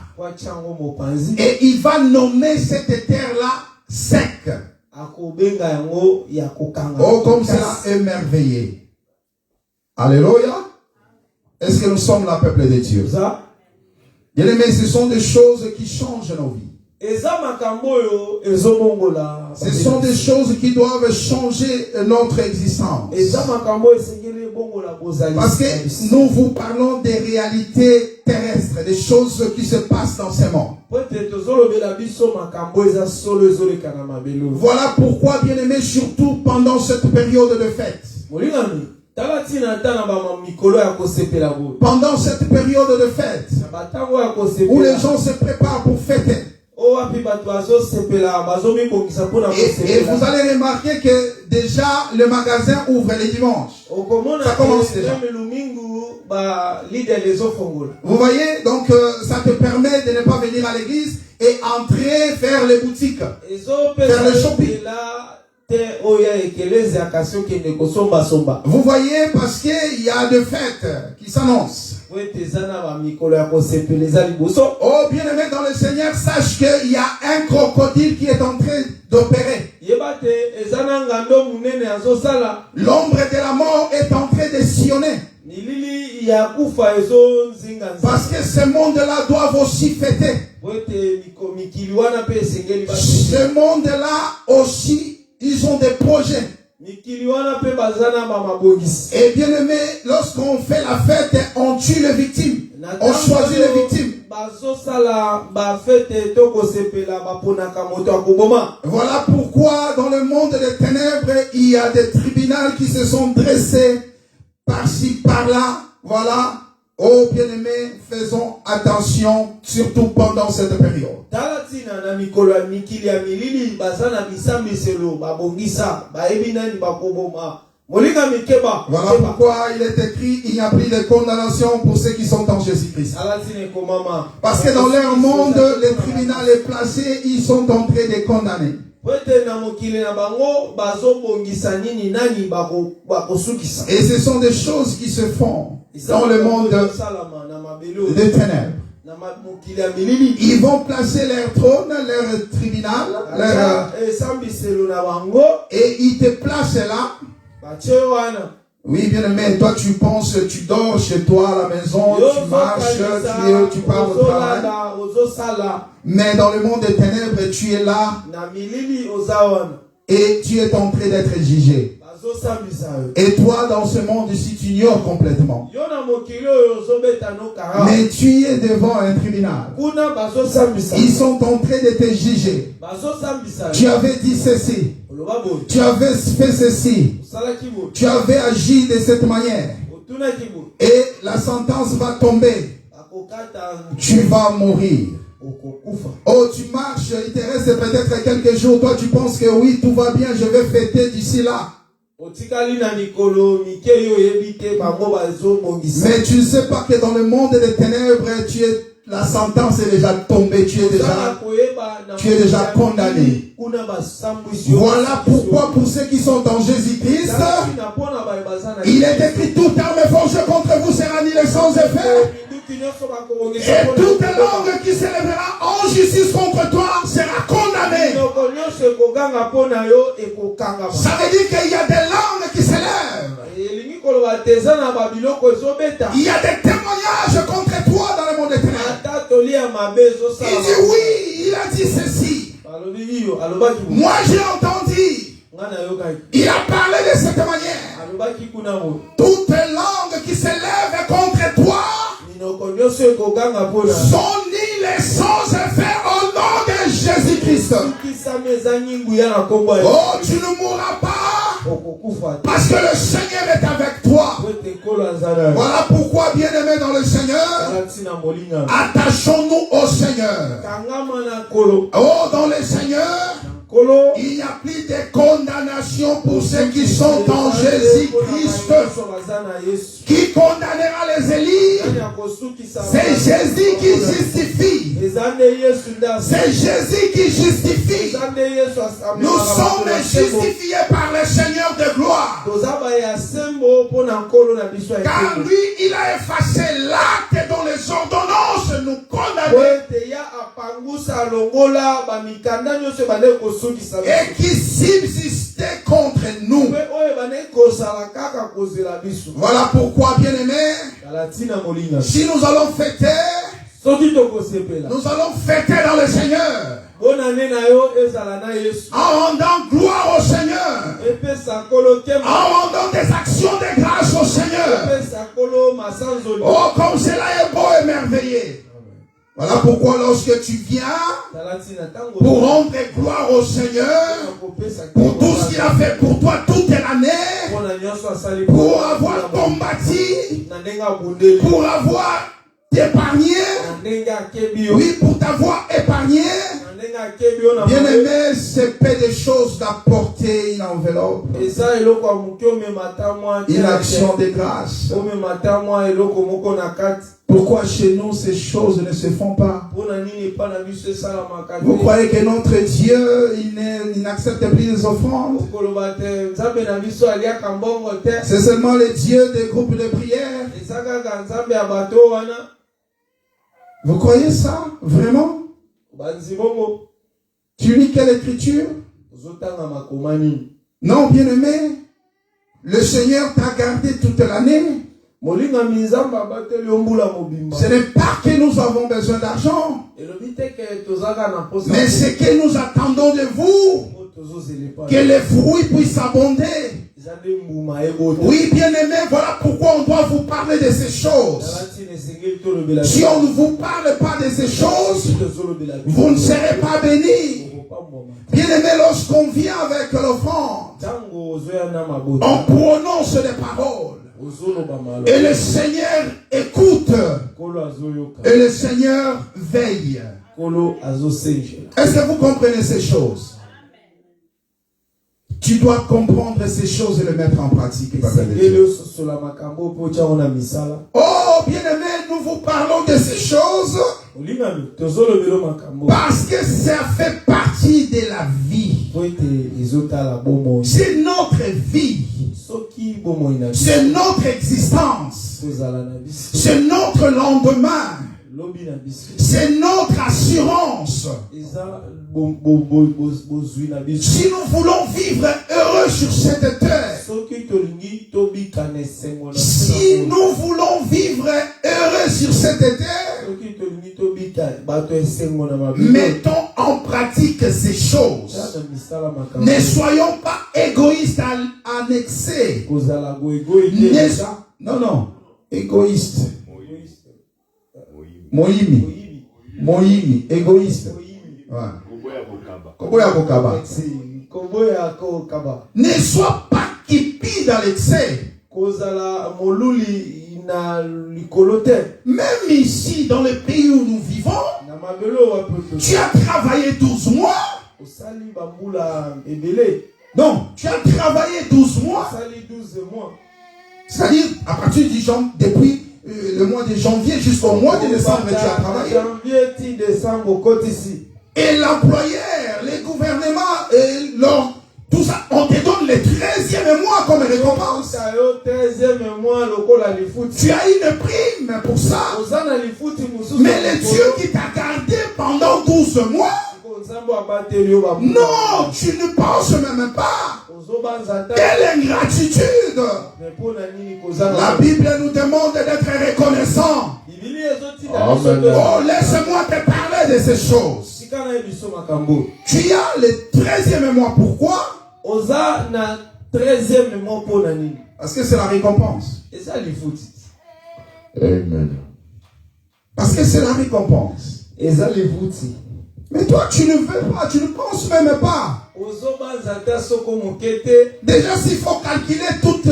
et il va nommer cette terre-là sec. Oh, comme cela est merveilleux. Alléluia. Est-ce que nous sommes le peuple de Dieu? Bien aimé, ce sont des choses qui changent nos vies. Ce sont des choses qui doivent changer notre existence. Parce que nous vous parlons des réalités terrestres, des choses qui se passent dans ce monde. Voilà pourquoi, bien aimé, surtout pendant cette période de fête. Pendant cette période de fête, où les gens se préparent pour fêter. Et vous allez remarquer que déjà le magasin ouvre les dimanches. Ça commence déjà. Vous voyez, donc ça te permet de ne pas venir à l'église et entrer, faire les boutiques, faire le shopping. Vous voyez, parce qu'il y a des fêtes qui s'annoncent. Oh bien aimé dans le Seigneur, sache qu'il y a un crocodile qui est en train d'opérer. L'ombre de la mort est en train de sillonner. Parce que ce monde-là doit aussi fêter. Ce monde-là aussi, ils ont des projets. Et bien aimé, lorsqu'on fait la fête, on tue les victimes. On choisit les victimes. Voilà pourquoi dans le monde des ténèbres, il y a des tribunaux qui se sont dressés par-ci, par-là. Voilà. Oh bien-aimés, faisons attention, surtout pendant cette période. Voilà pourquoi il est écrit, il n'y a plus de condamnation pour ceux qui sont en Jésus-Christ. Parce que dans leur monde, les tribunaux les placés, ils sont en train de condamner. Et ce sont des choses qui se font dans le monde des ténèbres. Ils vont placer leur trône, leur tribunal, et ils te placent là. Oui, bien aimé, toi tu penses, tu dors chez toi à la maison, tu marches, tu pars au travail. Mais dans le monde des ténèbres, tu es là et tu es en train d'être jugé. Et toi, dans ce monde ici, tu ignores complètement. Mais tu es devant un tribunal. Ils sont en train de te juger. Tu avais dit ceci. Tu avais fait ceci. Tu avais agi de cette manière. Et la sentence va tomber. Tu vas mourir. Oh, tu marches, il te reste peut-être quelques jours. Toi, tu penses que oui, tout va bien, je vais fêter d'ici là. Mais tu ne sais pas que dans le monde des ténèbres, la sentence est déjà tombée, tu es déjà condamné. Voilà pourquoi pour ceux qui sont en Jésus-Christ, il est écrit: toute arme forgée contre vous sera annulée sans effet. Et toute langue qui s'élèvera en justice contre toi sera condamnée. Ça veut dire qu'il y a des langues qui s'élèvent. Il y a des témoignages contre toi dans le monde éternel. Il dit oui, il a dit ceci. Moi j'ai entendu. Il a parlé de cette manière. Toutes les langues qui s'élèvent contre toi sont nulles et sans effet au nom de Jésus-Christ. Oh, tu ne mourras pas parce que le Seigneur est avec toi. Voilà pourquoi, bien-aimés dans le Seigneur, attachons-nous au Seigneur. Oh, dans le Seigneur, il n'y a plus de condamnation pour ceux qui sont en Jésus-Christ. Qui condamnera les élus? C'est Jésus qui justifie. C'est Jésus qui justifie. Nous sommes justifiés par le Seigneur de gloire. Car lui, il a effacé l'acte dont les ordonnances nous condamnaient. Et qui subsistait contre nous. Voilà pourquoi, bien-aimés, si nous allons fêter, nous allons fêter dans le Seigneur. En rendant gloire au Seigneur. En rendant des actions de grâce au Seigneur. Oh, comme cela est beau et merveilleux. Voilà pourquoi lorsque tu viens pour rendre gloire au Seigneur, pour tout ce qu'il a fait pour toi toute l'année, pour avoir combattu, pour avoir t'épargné, oui, pour t'avoir épargné, bien aimé, c'est peu de choses d'apporter une enveloppe, une action de grâce. Pourquoi chez nous ces choses ne se font pas? Vous croyez que notre Dieu, il n'accepte plus les offrandes? C'est seulement le Dieu des groupes de prière. Vous croyez ça? Vraiment? Tu lis quelle écriture? Non, bien-aimé, le Seigneur t'a gardé toute l'année. Ce n'est pas que nous avons besoin d'argent, mais c'est que nous attendons de vous que les fruits puissent abonder. Oui, bien-aimé, voilà pourquoi on doit vous parler de ces choses. Si on ne vous parle pas de ces choses, vous ne serez pas bénis. Bien-aimé, lorsqu'on vient avec l'offrande, on prononce des paroles. Et le Seigneur écoute. Et le Seigneur veille. Est-ce que vous comprenez ces choses? Tu dois comprendre ces choses et les mettre en pratique. Oh, bien-aimé, nous vous parlons de ces choses parce que ça fait partie de la vie. C'est notre vie. C'est notre existence. C'est notre lendemain. C'est notre assurance. Si nous voulons vivre heureux sur cette terre, si nous voulons vivre heureux sur cette terre, mettons en pratique ces choses. Ne soyons pas égoïstes en excès. Non, égoïste. Moïmi, égoïste. Ne sois pas kipi dans l'excès. Même ici, dans le pays où nous vivons, tu as travaillé 12 mois. Non, tu as travaillé 12 mois. C'est-à-dire, à partir du janvier, depuis le mois de janvier jusqu'au mois de décembre, tu as travaillé. Et l'employeur, les gouvernements, tout ça, on te donne le 13e mois comme récompense. Tu as une prime pour ça. Mais le Dieu qui t'a gardé pendant 12 mois, Non, tu ne penses même pas. Quelle ingratitude! La Bible nous demande d'être reconnaissant. Oh, laisse-moi te parler de ces choses. Tu as le 13e mois. Pourquoi? Parce que c'est la récompense. Amen. Parce que c'est la récompense. Mais toi, tu ne veux pas, tu ne penses même pas. Déjà, s'il faut calculer toute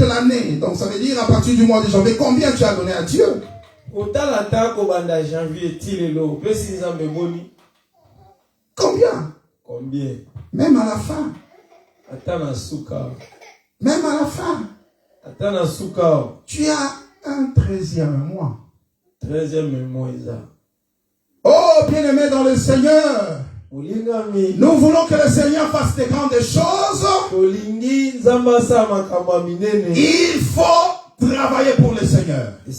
l'année, donc ça veut dire à partir du mois de janvier, combien tu as donné à Dieu? Combien? Même à la fin. Même à la fin. Tu as un 13e mois. 13e mois. Oh, bien-aimé dans le Seigneur, nous voulons que le Seigneur fasse de grandes choses. Il faut travailler pour le Seigneur. Il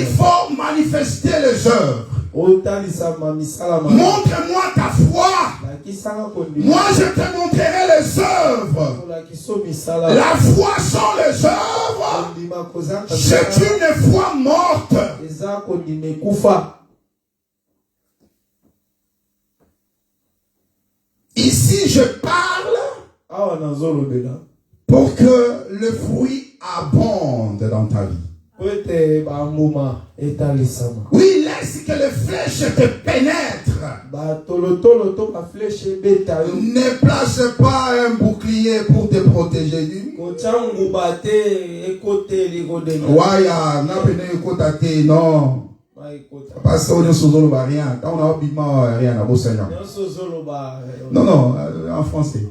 faut manifester les œuvres. Montre-moi ta foi. Moi, je te montrerai les œuvres. La foi sans les œuvres, c'est une foi morte. Ici, je parle pour que le fruit abonde dans ta vie. Oui, laisse que les flèches te pénètrent. Ne place pas un bouclier pour te protéger. Non. Parce qu'on est sous le rien. Quand on a obligé rien à bosser. Non, en français.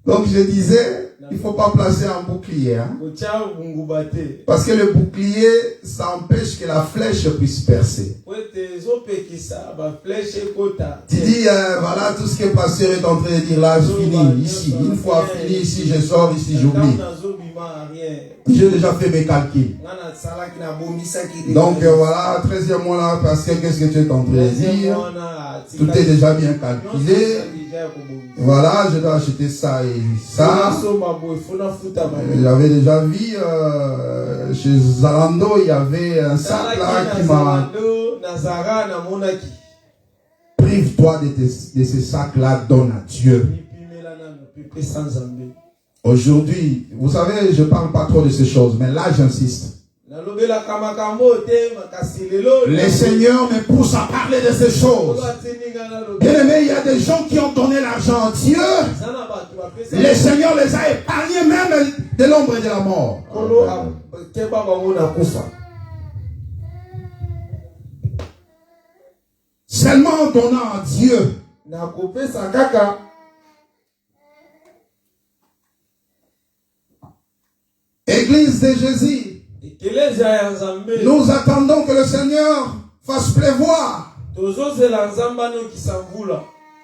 Donc je disais, il ne faut pas placer un bouclier. Hein? Parce que le bouclier, ça empêche que la flèche puisse percer. Tu dis, voilà tout ce que le pasteur est en train de dire là, je finis ici. Une fois fini ici, je sors ici, j'oublie. J'ai déjà fait mes calculs. Donc voilà, 13e mois là, parce que qu'est-ce que tu es en train de dire? Tout est déjà bien calculé. Voilà, je dois acheter ça et ça. J'avais déjà vu chez Zalando, il y avait un sac là qui m'a... Prive-toi de ces sacs-là, donne à Dieu. Aujourd'hui, vous savez, je ne parle pas trop de ces choses, mais là j'insiste. Le Seigneur me pousse à parler de ces choses. Bien aimé, il y a des gens qui ont donné l'argent à Dieu. Le Seigneur les a épargnés même de l'ombre et de la mort. Seulement en donnant à Dieu. Église de Jésus. Nous attendons que le Seigneur fasse pleuvoir.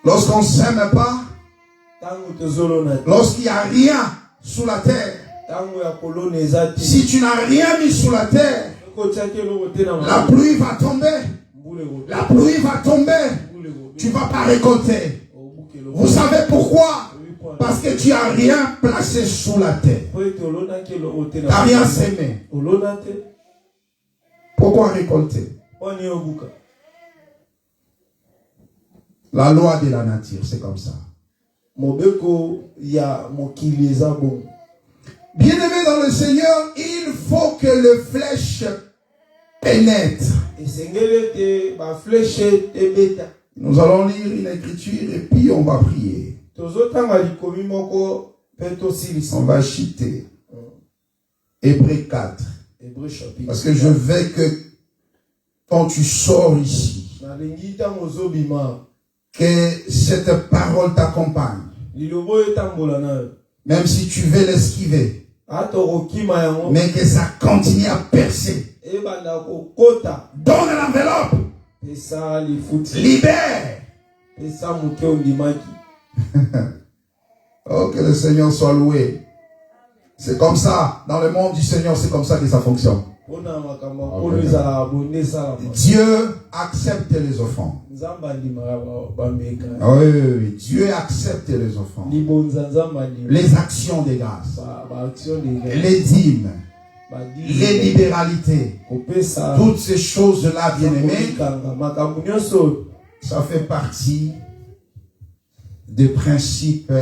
Lorsqu'on ne s'aime pas, lorsqu'il n'y a rien sous la terre, si tu n'as rien mis sous la terre, la pluie va tomber. La pluie va tomber. Tu ne vas pas récolter. Vous savez pourquoi? Parce que tu n'as rien placé sous la terre. Tu n'as rien semé. Pourquoi récolter? La loi de la nature, c'est comme ça. Bien-aimé dans le Seigneur, il faut que le flèche pénètre. Nous allons lire une écriture et puis on va prier. On va chuter. Hébreux 4. Parce que je veux que quand tu sors ici, que cette parole t'accompagne. Même si tu veux l'esquiver, mais que ça continue à percer. Donne l'enveloppe. Libère. Oh, que le Seigneur soit loué. C'est comme ça. Dans le monde du Seigneur, c'est comme ça que ça fonctionne. Dieu accepte les offrandes. Oui, Dieu accepte les offrandes. Les actions de grâce. Les dîmes. Les libéralités. Toutes ces choses-là, bien-aimés, ça fait partie des principes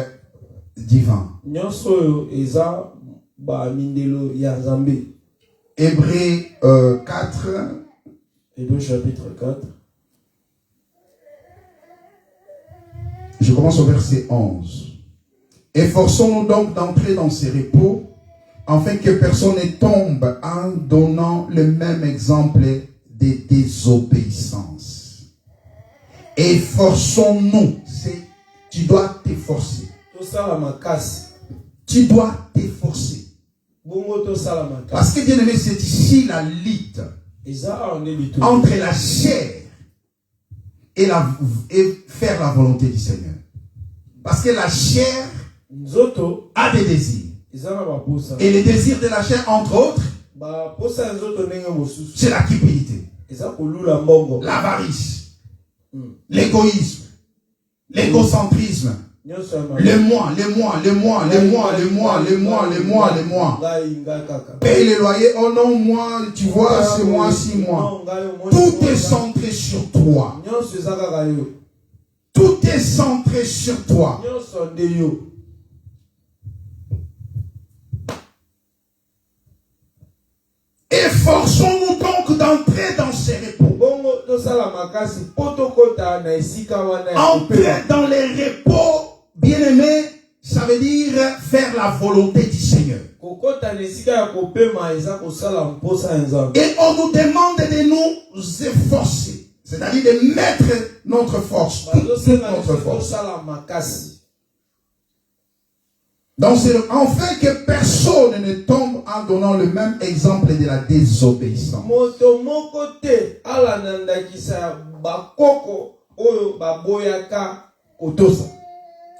divins. Hébreux 4. Hébreux chapitre 4. Je commence au verset 11. Efforçons-nous donc d'entrer dans ces repos, afin que personne ne tombe en donnant le même exemple de désobéissance. Efforçons-nous. Tu dois t'efforcer. Tu dois t'efforcer. Parce que, bien aimé, c'est ici la lutte entre la chair et faire la volonté du Seigneur. Parce que la chair a des désirs. Et les désirs de la chair, entre autres, c'est la cupidité, l'avarice, l'égoïsme, l'égocentrisme, le moi. Paye les loyers, oh non, moi, tu vois, c'est moi, si moi. Tout est centré sur toi. Tout est centré sur toi. Efforçons-nous donc d'entrer dans ces repos. Entrer dans les repos, bien-aimés, ça veut dire faire la volonté du Seigneur. Et on nous demande de nous efforcer, c'est-à-dire de mettre notre force, toute notre force. Donc c'est enfin que personne ne tombe en donnant le même exemple de la désobéissance.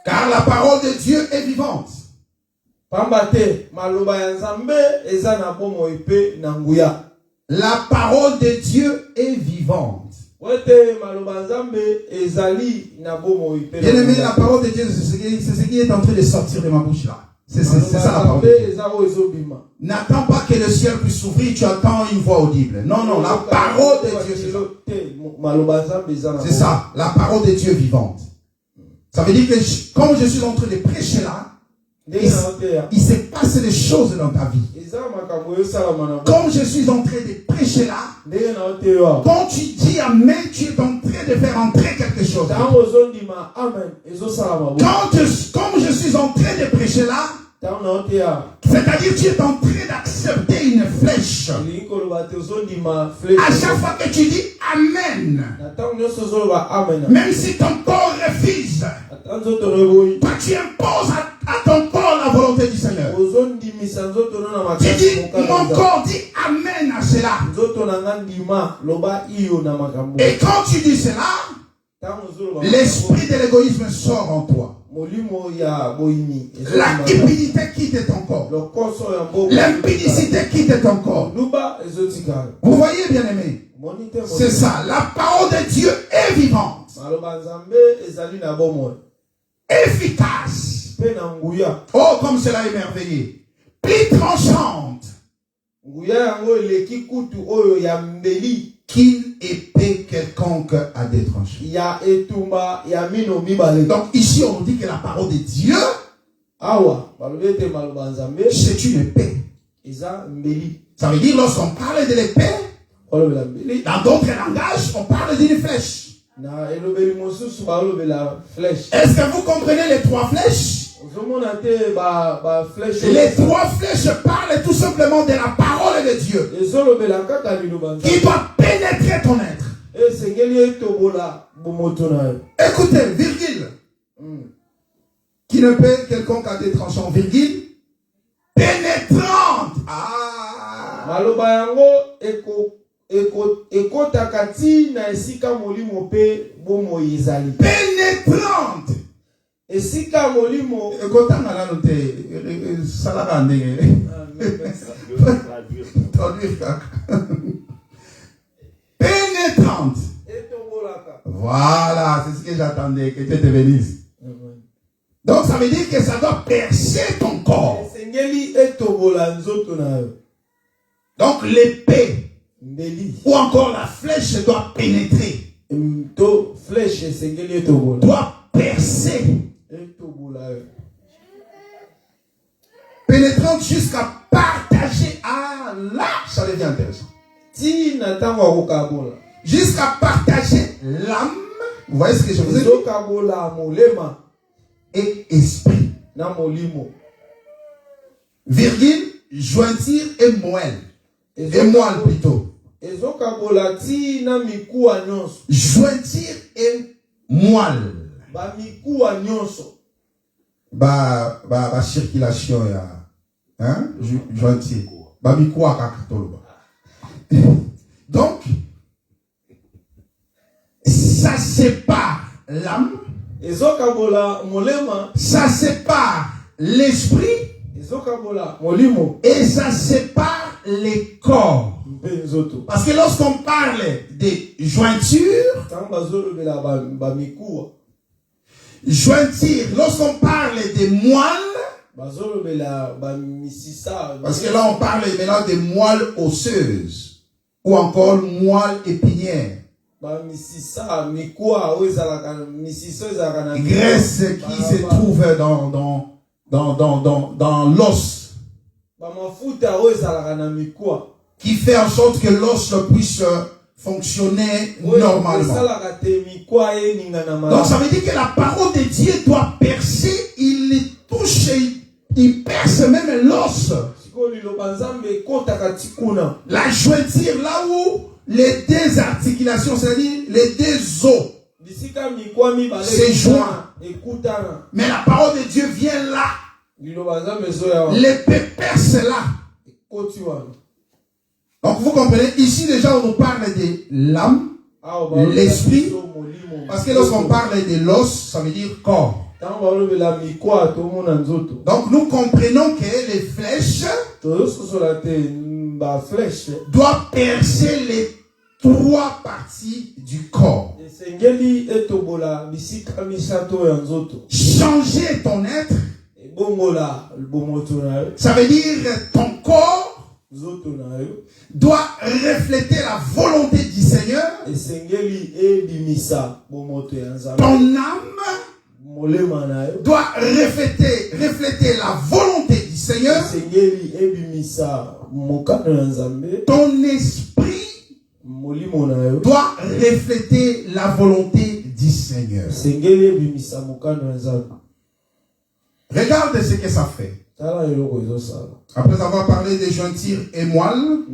Car la parole de Dieu est vivante. La parole de Dieu est vivante. Bien-aimé, la parole de Dieu, c'est ce qui est en train de sortir de ma bouche là. C'est ça la parole de Dieu. N'attends pas que le ciel puisse s'ouvrir, tu attends une voix audible. Non, non, la parole de Dieu, c'est ça, la parole de Dieu vivante. Ça veut dire que comme je suis en train de prêcher là, il se passe des choses dans ta vie. Comme je suis en train de prêcher là, quand tu dis Amen, tu es en train de faire entrer quelque chose. Comme je suis en train de prêcher là, c'est-à-dire tu es en train d'accepter une flèche. À chaque fois que tu dis Amen, même si ton corps refuse, toi tu imposes à ton corps la volonté du Seigneur. Tu dis, mon corps dit Amen à cela. Et quand tu dis cela, l'esprit de l'égoïsme sort en toi. La cupidité quitte ton corps. L'impudicité quitte ton corps. Vous voyez, bien aimé, c'est ça. La parole de Dieu est vivante, efficace. Oh, comme cela est merveilleux. Plus tranchante qu'une épée quelconque à détrancher. Donc ici on nous dit que la parole de Dieu, c'est une épée. Ça veut dire lorsqu'on parle de l'épée, dans d'autres langages, on parle d'une flèche. Est-ce que vous comprenez les trois flèches? Les trois flèches parlent tout simplement de la parole de Dieu qui doit pénétrer ton être. Écoutez, virgule. Qui ne peut quelconque à des tranchants, virgule. Pénétrante. Pénétrante. esika molimo ekotanga nano te salaka ndenge traduire kaka pénétrante. Voilà, c'est ce que j'attendais, que Dieu te bénisse. Donc ça veut dire que ça doit percer ton corps. Donc l'épée ou encore la flèche doit pénétrer, doit percer, pénétrante jusqu'à partager. Ah là, ça devient intéressant. Jusqu'à partager l'âme, vous voyez ce que je vous ai dit, et esprit, virgule, jointure et moelle, et moelle plutôt, jointure et moelle, circulation ya, hein, jointure, donc ça sépare l'âme, ça sépare l'esprit, et ça sépare les corps. Parce que lorsqu'on parle de jointure, lorsqu'on parle de moelle, parce que là on parle maintenant de moelle osseuse ou encore moelle épinière, graisse qui se trouve dans l'os, qui fait en sorte que l'os puisse fonctionner normalement. Donc ça veut dire que la parole de Dieu doit percer, il touche, il perce même l'os. La jointure, là où les deux articulations, c'est-à-dire les deux os, se joint. Mais la parole de Dieu vient là. L'épée perce là. Donc vous comprenez, ici déjà on nous parle de l'âme, l'esprit, parce que lorsqu'on parle de l'os, ça veut dire corps. Donc nous comprenons que les flèches doivent percer les trois parties du corps. Changer ton être, ça veut dire ton corps doit refléter la volonté du Seigneur. Ton âme doit refléter la volonté du Seigneur. Ton esprit doit refléter la volonté du Seigneur. Regarde ce que ça fait. Après avoir parlé des jointures et moelles,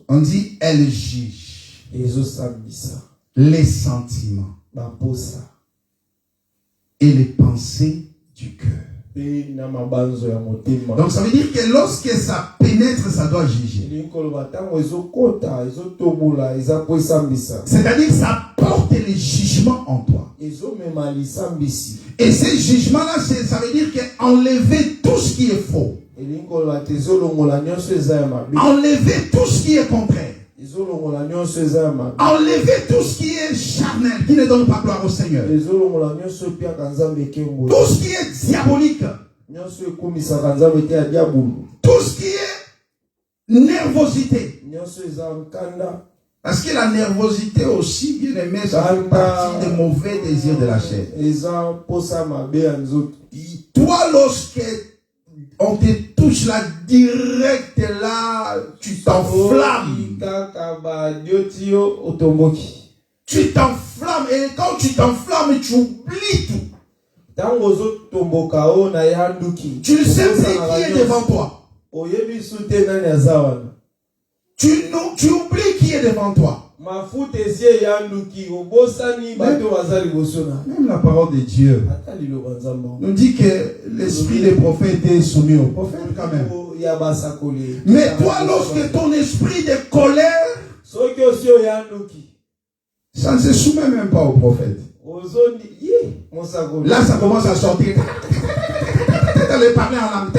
on dit elle juge les sentiments et les pensées du cœur. Donc ça veut dire que lorsque ça pénètre, ça doit juger. C'est-à-dire que ça porte les jugements en toi. Et ces jugements-là, ça veut dire qu'enlever tout ce qui est faux. Enlever tout ce qui est contraire. Enlever tout ce qui est charnel, qui ne donne pas gloire au Seigneur. Tout ce qui est diabolique. Tout ce qui est nervosité. Parce que la nervosité aussi, bien aimé, ça fait partie des mauvais désirs de la chair. Toi, lorsque on te touche là, direct là, tu t'enflammes. Tu t'enflammes, et quand tu t'enflammes, tu oublies tout. Tu ne sais pas qui est devant toi. Tu oublies qui est devant toi. Même la parole de Dieu nous dit que l'esprit des prophètes est soumis aux prophètes quand même. Mais toi, lorsque ton esprit de colère, ça ne se soumet même pas aux prophètes. Là, ça commence à sortir. Elle parler en langue.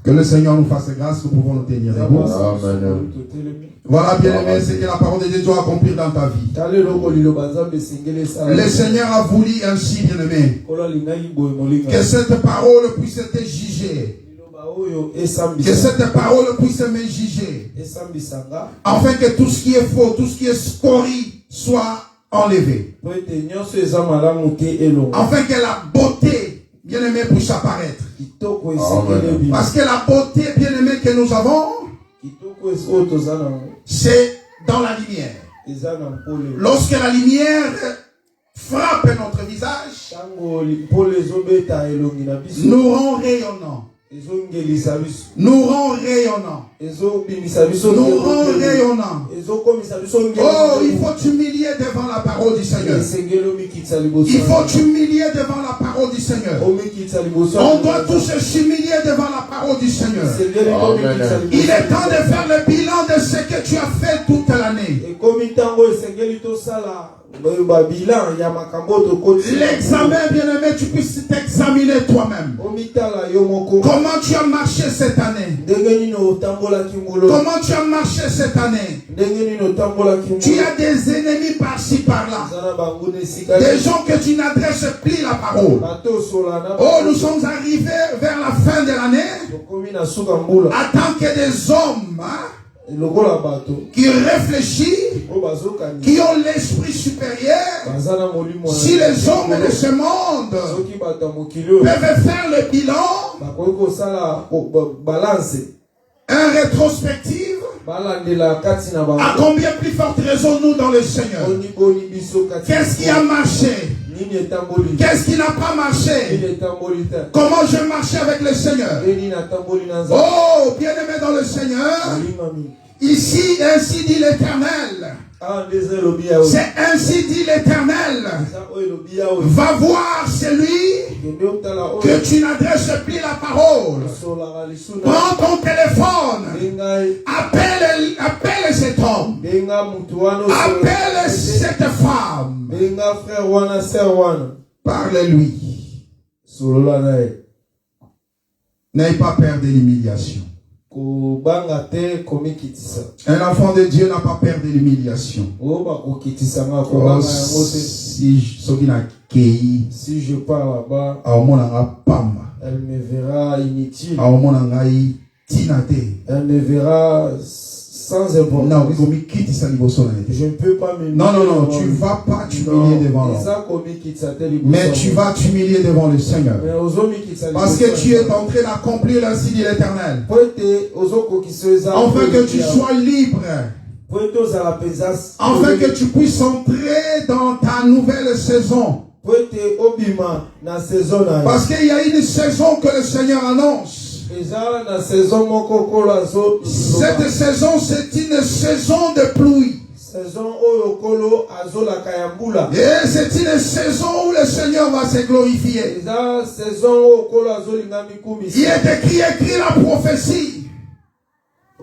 Que le Seigneur nous fasse grâce, nous pouvons nous tenir debout. Amen. Voilà, bien-aimé, c'est que la parole de Dieu doit accomplir dans ta vie. Le Seigneur a voulu ainsi, bien-aimé, que cette parole puisse être jugée. Que cette parole puisse me juger. Afin que tout ce qui est faux, tout ce qui est scorie soit enlevé. Afin que la beauté, bien-aimé, puisse apparaître. Amen. Parce que la beauté, bien-aimé, que nous avons, c'est dans la lumière. Lorsque la lumière frappe notre visage, nous rend rayonnants. Nous rend rayonnants. Nous rend rayonnants. Oh, il faut t'humilier devant la parole du Seigneur. Il faut t'humilier devant la parole du Seigneur. On doit tous s'humilier devant la parole du Seigneur. Amen. Il est temps de faire le bilan de ce que tu as fait toute l'année. L'examen, bien-aimé, tu puisses t'examiner toi-même. Comment tu as marché cette année? Comment tu as marché cette année? Tu as des ennemis par-ci par-là. Des gens que tu n'adresses plus la parole. Oh, nous sommes arrivés vers la fin de l'année. En tant que des hommes, hein, qui réfléchissent, qui ont l'esprit supérieur. Si les hommes de ce monde peuvent faire le bilan, un rétrospective, à combien plus forte raison nous dans le Seigneur? Qu'est-ce qui a marché? Qu'est-ce qui n'a pas marché? Comment je marchais avec le Seigneur? Oh, bien-aimé dans le Seigneur, ici, ainsi dit l'Éternel. C'est ainsi dit l'Éternel. Va voir celui que tu n'adresses plus la parole. Prends ton téléphone. Appelle cet homme. Appelle cette femme. Parle-lui. N'aie pas peur de l'humiliation. Un enfant de Dieu n'a pas peur de l'humiliation. Si je pars là-bas, elle me verra inutile. Elle me verra sans importance. Je ne peux pas me. Non, tu ne vas pas t'humilier devant l'homme. Mais tu vas t'humilier devant le Seigneur. Parce que tu es en train d'accomplir ainsi dit l'Éternel. Afin que tu sois libre. Afin que tu puisses entrer dans ta nouvelle saison. Parce qu'il y a une saison que le Seigneur annonce. Cette saison, c'est une saison de pluie. Et c'est une saison où le Seigneur va se glorifier. Il est écrit la prophétie.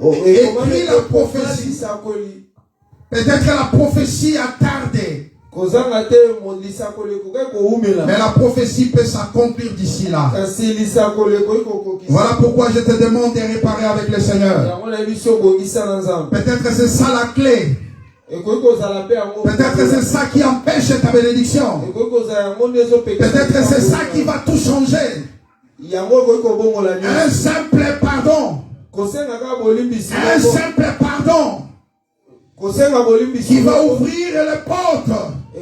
Écrit la prophétie. Peut-être que la prophétie a tardé. Mais la prophétie peut s'accomplir d'ici là. Voilà pourquoi je te demande de réparer avec le Seigneur. Peut-être que c'est ça la clé. Peut-être que c'est ça qui empêche ta bénédiction. Peut-être que c'est ça qui va tout changer. Un simple pardon. Un simple pardon qui va ouvrir les portes. Les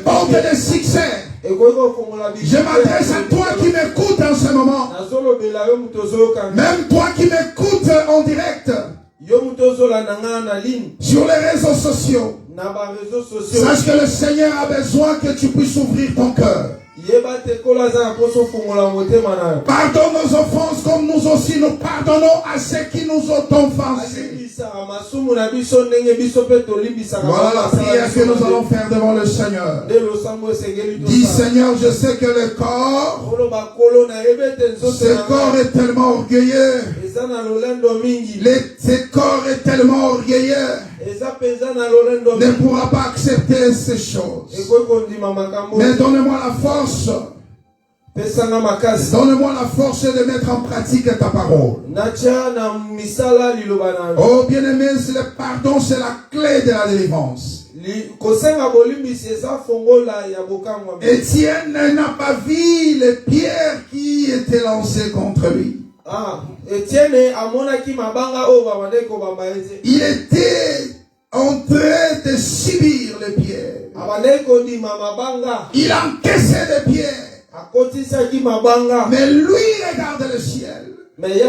portes de succès. Je m'adresse à toi qui m'écoutes en ce moment. Même toi qui m'écoutes en direct. Sur les réseaux sociaux. Sache que le Seigneur a besoin que tu puisses ouvrir ton cœur. Pardonne nos offenses comme nous aussi nous pardonnons à ceux qui nous ont offensés. Voilà la prière que nous allons faire devant le Seigneur. Dis Seigneur, je sais que le corps, ce corps est tellement orgueilleux. Ce corps est tellement orgueilleux. ne pourra pas accepter ces choses. Mais donne-moi la force. Donne-moi la force de mettre en pratique ta parole. Oh bien-aimé, le pardon, c'est la clé de la délivrance. Étienne n'a pas vu les pierres qui étaient lancées contre lui. Il était en train de subir les pierres. Il encaissait les pierres. Mais lui regarde le ciel. Et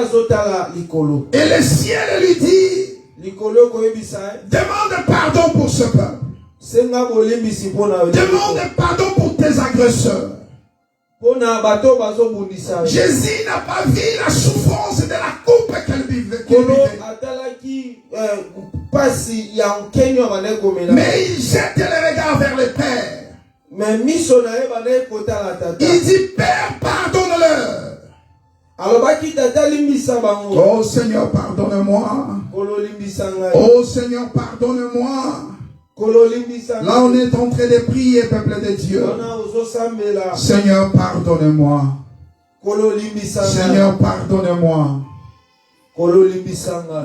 le ciel lui dit, demande pardon pour ce peuple. Demande pardon pour tes agresseurs. Jésus n'a pas vu la souffrance de la coupe qu'elle vivait. Mais il jette le regard vers le Père. Il dit, Père, pardonne-leur. Oh Seigneur, pardonne-moi. Oh Seigneur, pardonne-moi. Là, on est en train de prier, peuple de Dieu. Seigneur, pardonne-moi. Seigneur, pardonne-moi.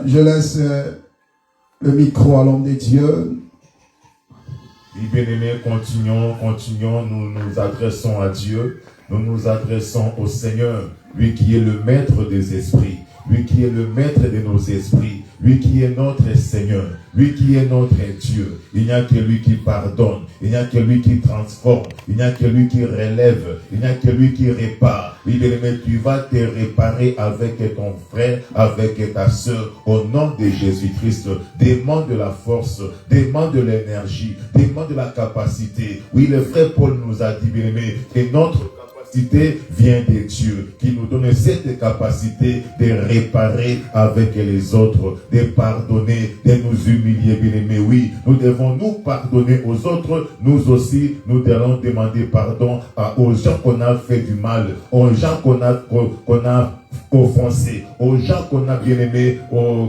Je laisse le micro à l'homme de Dieu. Bien-aimés, continuons, nous nous adressons à Dieu, nous nous adressons au Seigneur, lui qui est le maître des esprits, lui qui est le maître de nos esprits, lui qui est notre Seigneur, lui qui est notre Dieu. Il n'y a que lui qui pardonne, il n'y a que lui qui transforme, il n'y a que lui qui relève, il n'y a que lui qui répare. Oui, bien-aimé, tu vas te réparer avec ton frère, avec ta soeur, au nom de Jésus-Christ. Demande de la force, demande de l'énergie, demande de la capacité. Oui, le frère Paul nous a dit, bien-aimé, que notre capacité vient de Dieu, qui nous donne cette capacité de réparer avec les autres, de pardonner, de nous humilier, bien-aimé. Oui, nous devons nous pardonner aux autres. Nous aussi, nous devons demander pardon aux gens qu'on a fait du mal, aux gens qu'on a offensés, aux gens qu'on a bien aimés,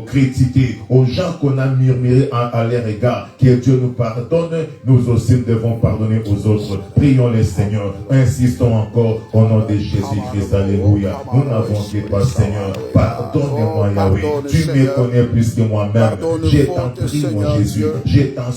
critiqués, aux gens qu'on a murmuré à leur égard. Que Dieu nous pardonne, nous aussi nous devons pardonner aux autres. Prions le Seigneur, insistons encore au nom de Jésus-Christ. Alléluia. Nous n'avons que toi, Seigneur. Pardonne-moi, Yahweh. Tu me connais plus que moi-même. Je t'en prie, mon Jésus. Je t'en